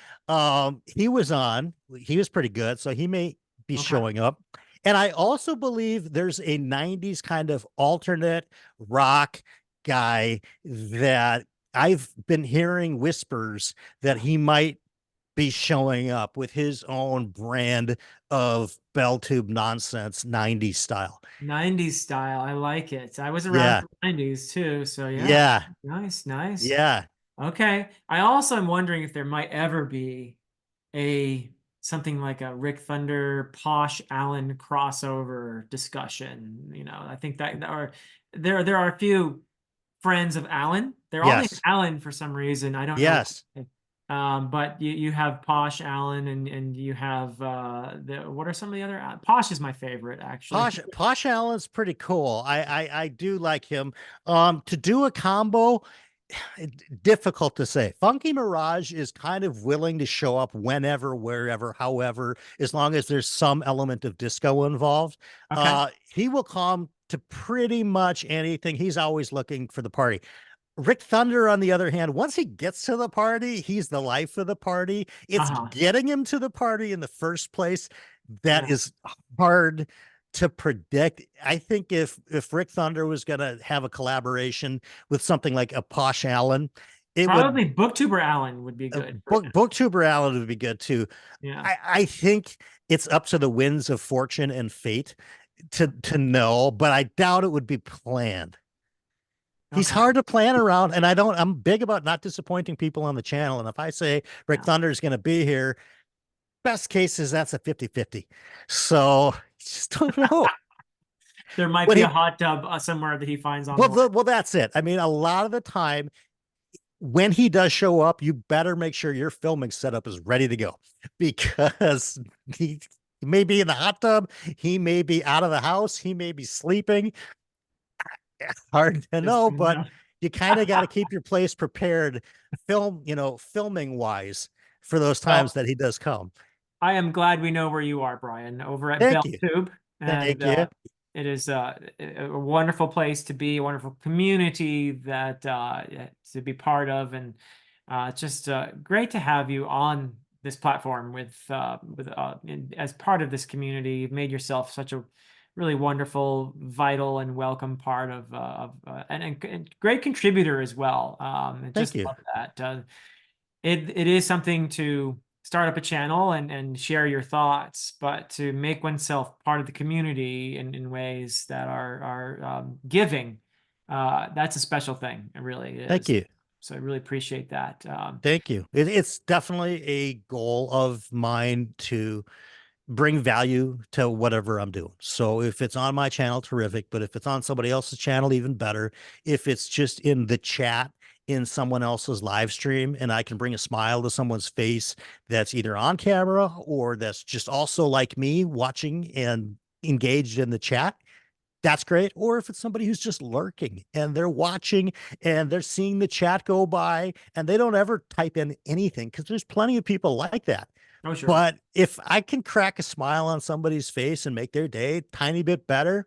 He was on, he was pretty good, so he may be Okay. showing up. And I also believe there's a 90s kind of alternate rock guy that I've been hearing whispers that he might be showing up with his own brand of BellTube nonsense, 90s style. 90s style. I like it. I was around Yeah. for 90s too. So yeah. Yeah. Nice, nice. Yeah. Okay. I also am wondering if there might ever be a something like a Rick Thunder Posh Allen crossover discussion. I think that there are a few friends of Allen. They're all named Yes. Allen for some reason. I don't know Yes. why. But you have Posh Allen and you have what are some of the other Posh is my favorite actually. Posh Allen's pretty cool. I do like him. To do a combo, difficult to say. Funky Mirage is kind of willing to show up whenever, wherever, however, as long as there's some element of disco involved. Okay. He will come to pretty much anything. He's always looking for the party. Rick Thunder, on the other hand, once he gets to the party, he's the life of the party. It's Uh-huh. getting him to the party in the first place that Yeah. is hard to predict. I think if Rick Thunder was going to have a collaboration with something like a Posh Allen, it would, Probably BookTuber Allen would be good for him. BookTuber Allen would be good too. Yeah. I think it's up to the winds of fortune and fate to know, but I doubt it would be planned. He's Okay. hard to plan around, and I'm big about not disappointing people on the channel. And if I say Rick Yeah. Thunder is going to be here, best case is that's a 50-50. So just don't know. There might When be a he, hot tub somewhere that he finds on the way. well, that's it. I mean, a lot of the time when he does show up, you better make sure your filming setup is ready to go, because he may be in the hot tub, he may be out of the house, he may be sleeping. Hard to Just know, gonna but know. you kind of got to keep your place prepared, filming wise, for those times Well, that he does come. I am glad we know where you are, Brian, over at Thank you. BellTube. And Thank you. It is a wonderful place to be, a wonderful community that to be part of, and just great to have you on this platform as part of this community. You've made yourself such a really wonderful, vital, and welcome part and great contributor as well. And Thank just you. love that. It is something to start up a channel and share your thoughts, but to make oneself part of the community in ways that are giving, that's a special thing. It really Thank is. you. So I really appreciate that. Thank you. It's definitely a goal of mine to bring value to whatever I'm doing. So if it's on my channel, terrific. But if it's on somebody else's channel, even better. If it's just in the chat in someone else's live stream and I can bring a smile to someone's face that's either on camera or that's just also like me watching and engaged in the chat, that's great. Or if it's somebody who's just lurking and they're watching and they're seeing the chat go by and they don't ever type in anything, because there's plenty of people like that. Oh, sure. But if I can crack a smile on somebody's face and make their day a tiny bit better,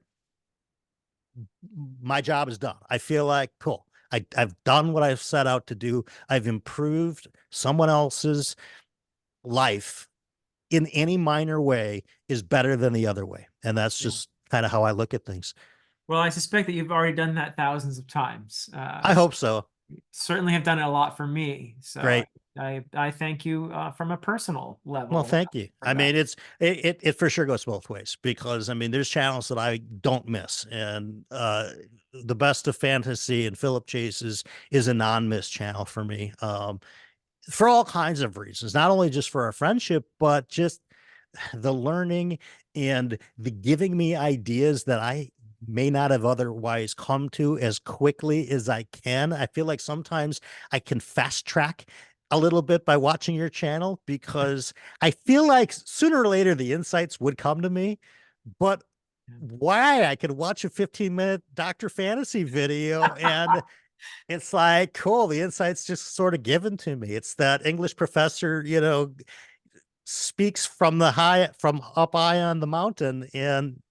my job is done. I feel like, cool. I've done what I've set out to do. I've improved someone else's life in any minor way is better than the other way. And that's Yeah. just kind of how I look at things. Well, I suspect that you've already done that thousands of times. I hope so. Certainly have done it a lot for me. So Great. I thank you from a personal Well, level thank you. for I that. mean, it for sure goes both ways, because I mean, there's channels that I don't miss, and the best of fantasy and Philip Chase is a non-miss channel for me, for all kinds of reasons, not only just for our friendship, but just the learning and the giving me ideas that I may not have otherwise come to as quickly as I can. I feel like sometimes I can fast track a little bit by watching your channel, because I feel like sooner or later the insights would come to me, but why I could watch a 15-minute Dr. Fantasy video and it's like, cool, the insights just sort of given to me. It's that English professor, speaks from the high, from up high on the mountain, and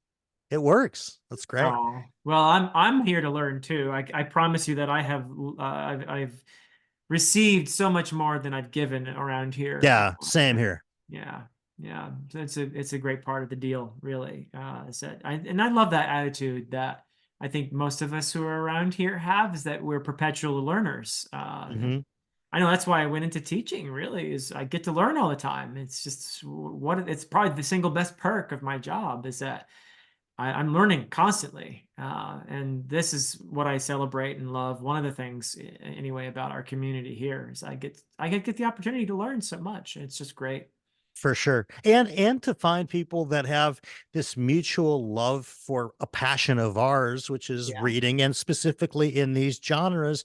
it works. That's great. Oh, well, I'm here to learn too. I promise you that I've received so much more than I've given around here. Yeah, same And here. yeah, yeah. So it's a great part of the deal, really. Is that and I love that attitude that I think most of us who are around here have, is that we're perpetual learners. And Hmm. I know that's why I went into teaching, really, is I get to learn all the time. It's just it's probably the single best perk of my job, is that I'm learning constantly. And this is what I celebrate and love. One of the things, anyway, about our community here is I get the opportunity to learn so much. It's just great. For sure. And to find people that have this mutual love for a passion of ours, which is Yeah, reading, and specifically in these genres,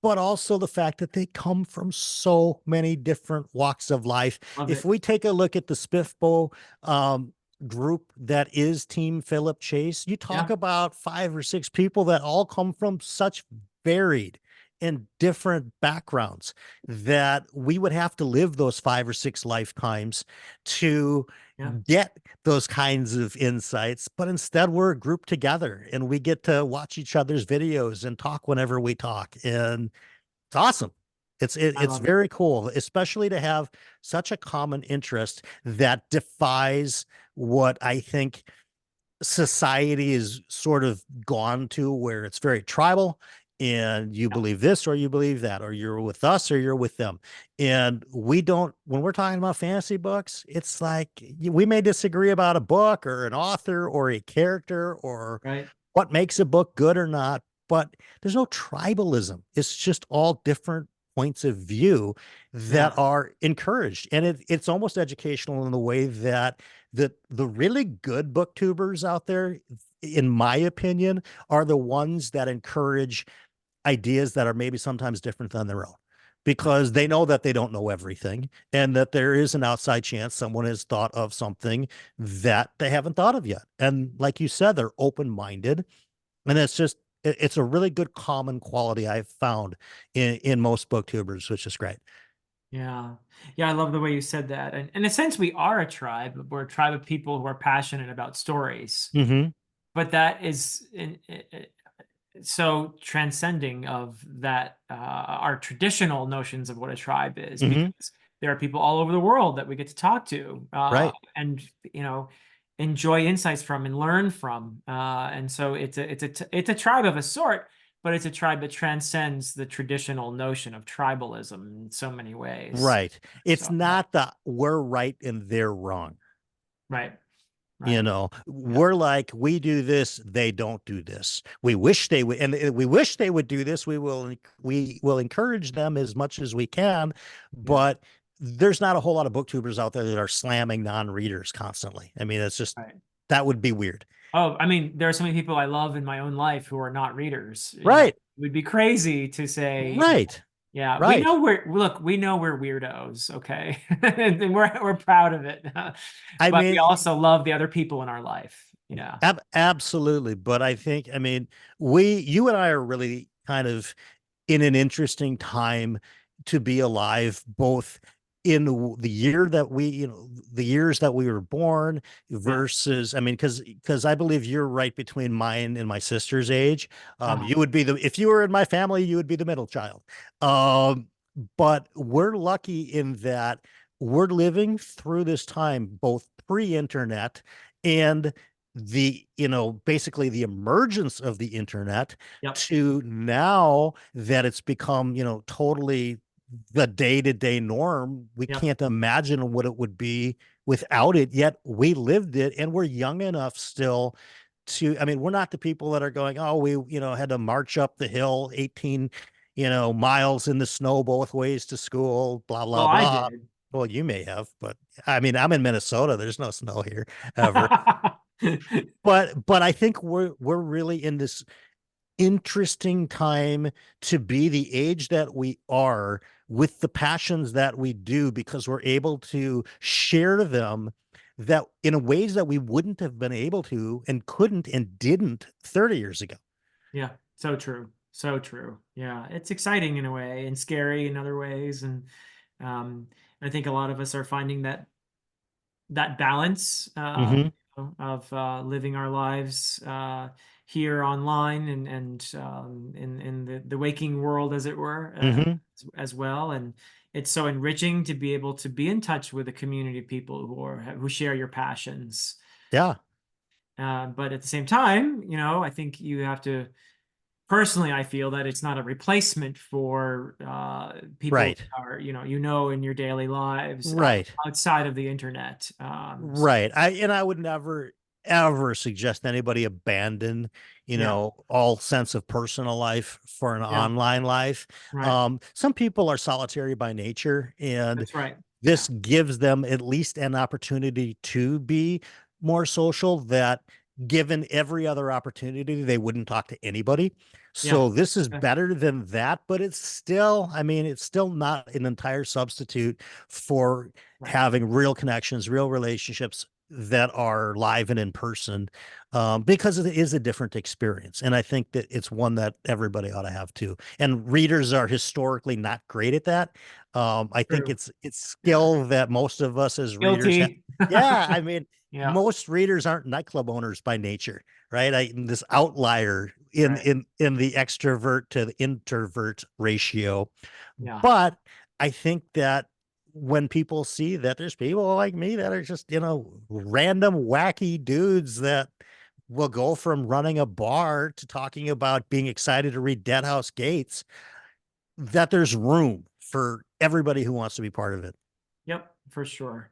but also the fact that they come from so many different walks of life. love If it. we take a look at the Spiffbo group that is Team Philip Chase, you talk Yeah, about 5 or 6 people that all come from such varied and different backgrounds that we would have to live those 5 or 6 lifetimes to yeah. get those kinds of insights. But instead, we're grouped together and we get to watch each other's videos and talk whenever we talk. And it's awesome. I It's love it. very cool, especially to have such a common interest that defies what I think society is sort of gone to, where it's very tribal and you Yeah, believe this or you believe that, or you're with us or you're with them. And we don't, when we're talking about fantasy books, it's like we may disagree about a book or an author or a character or right. what makes a book good or not, but there's no tribalism. It's just all different points of view that Yeah, are encouraged. And it's almost educational in the way that the really good booktubers out there, in my opinion, are the ones that encourage ideas that are maybe sometimes different than their own, because they know that they don't know everything and that there is an outside chance someone has thought of something that they haven't thought of yet. And like you said, they're open-minded, and it's just it's a really good common quality I've found in most booktubers, which is great. yeah, yeah. I love the way you said that. And in a sense, we are a tribe. We're a tribe of people who are passionate about stories. Hmm. but that is so transcending of that our traditional notions of what a tribe is, Hmm. because there are people all over the world that we get to talk to, Right. and enjoy insights from and learn from, and so it's a tribe of a sort, but it's a tribe that transcends the traditional notion of tribalism in so many ways. Right. It's So not that we're right and they're wrong. right, You right, know, yeah, we're like, we do this, they don't do this. We wish they would, and we wish they would do this. We will encourage them as much as we can, yeah, but there's not a whole lot of booktubers out there that are slamming non-readers constantly. I mean, it's just right. that would be weird. Oh, I mean, there are so many people I love in my own life who are not readers. Right. It would be crazy to say, Right. yeah, we Right. know we know we're weirdos, okay? And we're proud of it. I But we mean, also love the other people in our life. Yeah. absolutely. But I think, I mean, you and I are really kind of in an interesting time to be alive, both in the year that the years that we were born Yeah. versus, I mean, because I believe you're right between mine and my sister's age. Uh-huh. You would be if you were in my family, you would be the middle child. Um, but we're lucky in that we're living through this time, both pre-internet and basically the emergence of the internet, Yep. to now that it's become, totally the day-to-day norm. We Yep. can't imagine what it would be without it, yet we lived it, and we're young enough still to, I mean, we're not the people that are going, oh, we, had to march up the hill 18, miles in the snow both ways to school, blah, Well, blah, I blah. did. Well, you may have, but I mean, I'm in Minnesota. There's no snow here ever. But I think we're really in this interesting time to be the age that we are, with the passions that we do, because we're able to share them that in ways that we wouldn't have been able to and couldn't and didn't 30 years ago. Yeah, so true. So true. Yeah, it's exciting in a way and scary in other ways. And um, I think a lot of us are finding that balance, Hmm. of living our lives here online and in the waking world, as it were, Hmm. as well. And it's so enriching to be able to be in touch with a community of people who share your passions. Yeah. But at the same time, I think you have to. Personally, I feel that it's not a replacement for people Right. that are, in your daily lives Right. outside of the internet. Right. I would never ever suggest anybody abandon, Yeah, all sense of personal life for an yeah, online life. right. Some people are solitary by nature, and That's right. Yeah, this gives them at least an opportunity to be more social, that given every other opportunity, they wouldn't talk to anybody. yeah, So this is yeah, better than that, but it's still, I mean, it's still not an entire substitute for right. having real connections, real relationships that are live and in person, because it is a different experience. And I think that it's one that everybody ought to have too. And readers are historically not great at that. I think True. it's Yeah. skill that most of us as readers have. Guilty. Yeah, I mean, Yeah, most readers aren't nightclub owners by nature, right? This outlier in right. the extrovert to the introvert ratio. Yeah, But I think that when people see that there's people like me that are just, random wacky dudes that will go from running a bar to talking about being excited to read Dead House Gates, that there's room for everybody who wants to be part of it. yep, for sure.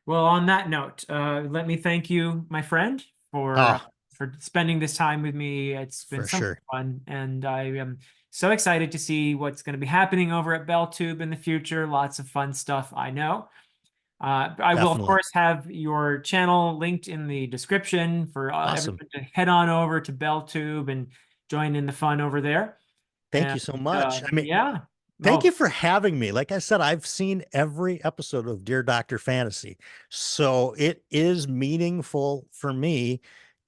Well, on that note, let me thank you, my friend, Oh, for spending this time with me. It's been for so much sure. fun, and I am so excited to see what's going to be happening over at BellTube in the future. Lots of fun stuff, I know. I will, of Definitely. course, have your channel linked in the description for Awesome. everyone to head on over to BellTube and join in the fun over there. Thank And you so much. I mean, yeah, thank you oh, for having me. Like I said, I've seen every episode of Dear Dr. Fantasy. So it is meaningful for me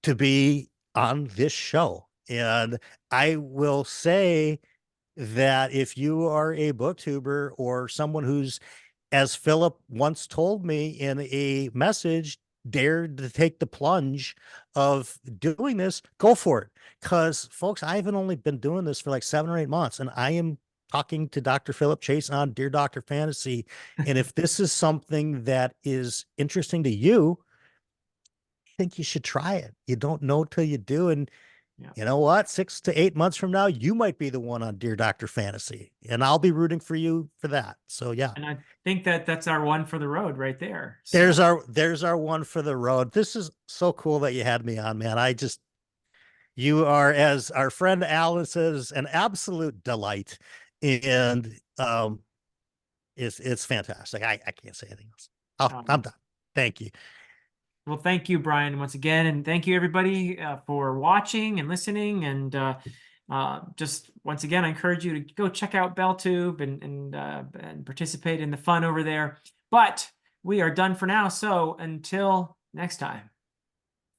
to be on this show. And I will say that if you are a booktuber or someone who's, as Philip once told me in a message, dared to take the plunge of doing this, go for it. Because, folks, I haven't only been doing this for like 7 or 8 months, and I am talking to Dr. Philip Chase on Dear Dr. Fantasy. And if this is something that is interesting to you, I think you should try it. You don't know till you do. And Yeah. you know what? 6 to 8 months from now, you might be the one on Dear Dr. Fantasy, and I'll be rooting for you for that. So yeah, And I think that that's our one for the road right there. there's So our one for the road. This is so cool that you had me on, man. You are, as our friend Alan says, an absolute delight, and it's fantastic. I can't say anything else. Oh, I'm um, done. Thank you. well, thank you, Brian, once again, and thank you everybody for watching and listening. And just once again, I encourage you to go check out BellTube and participate in the fun over there. But we are done for now. So until next time.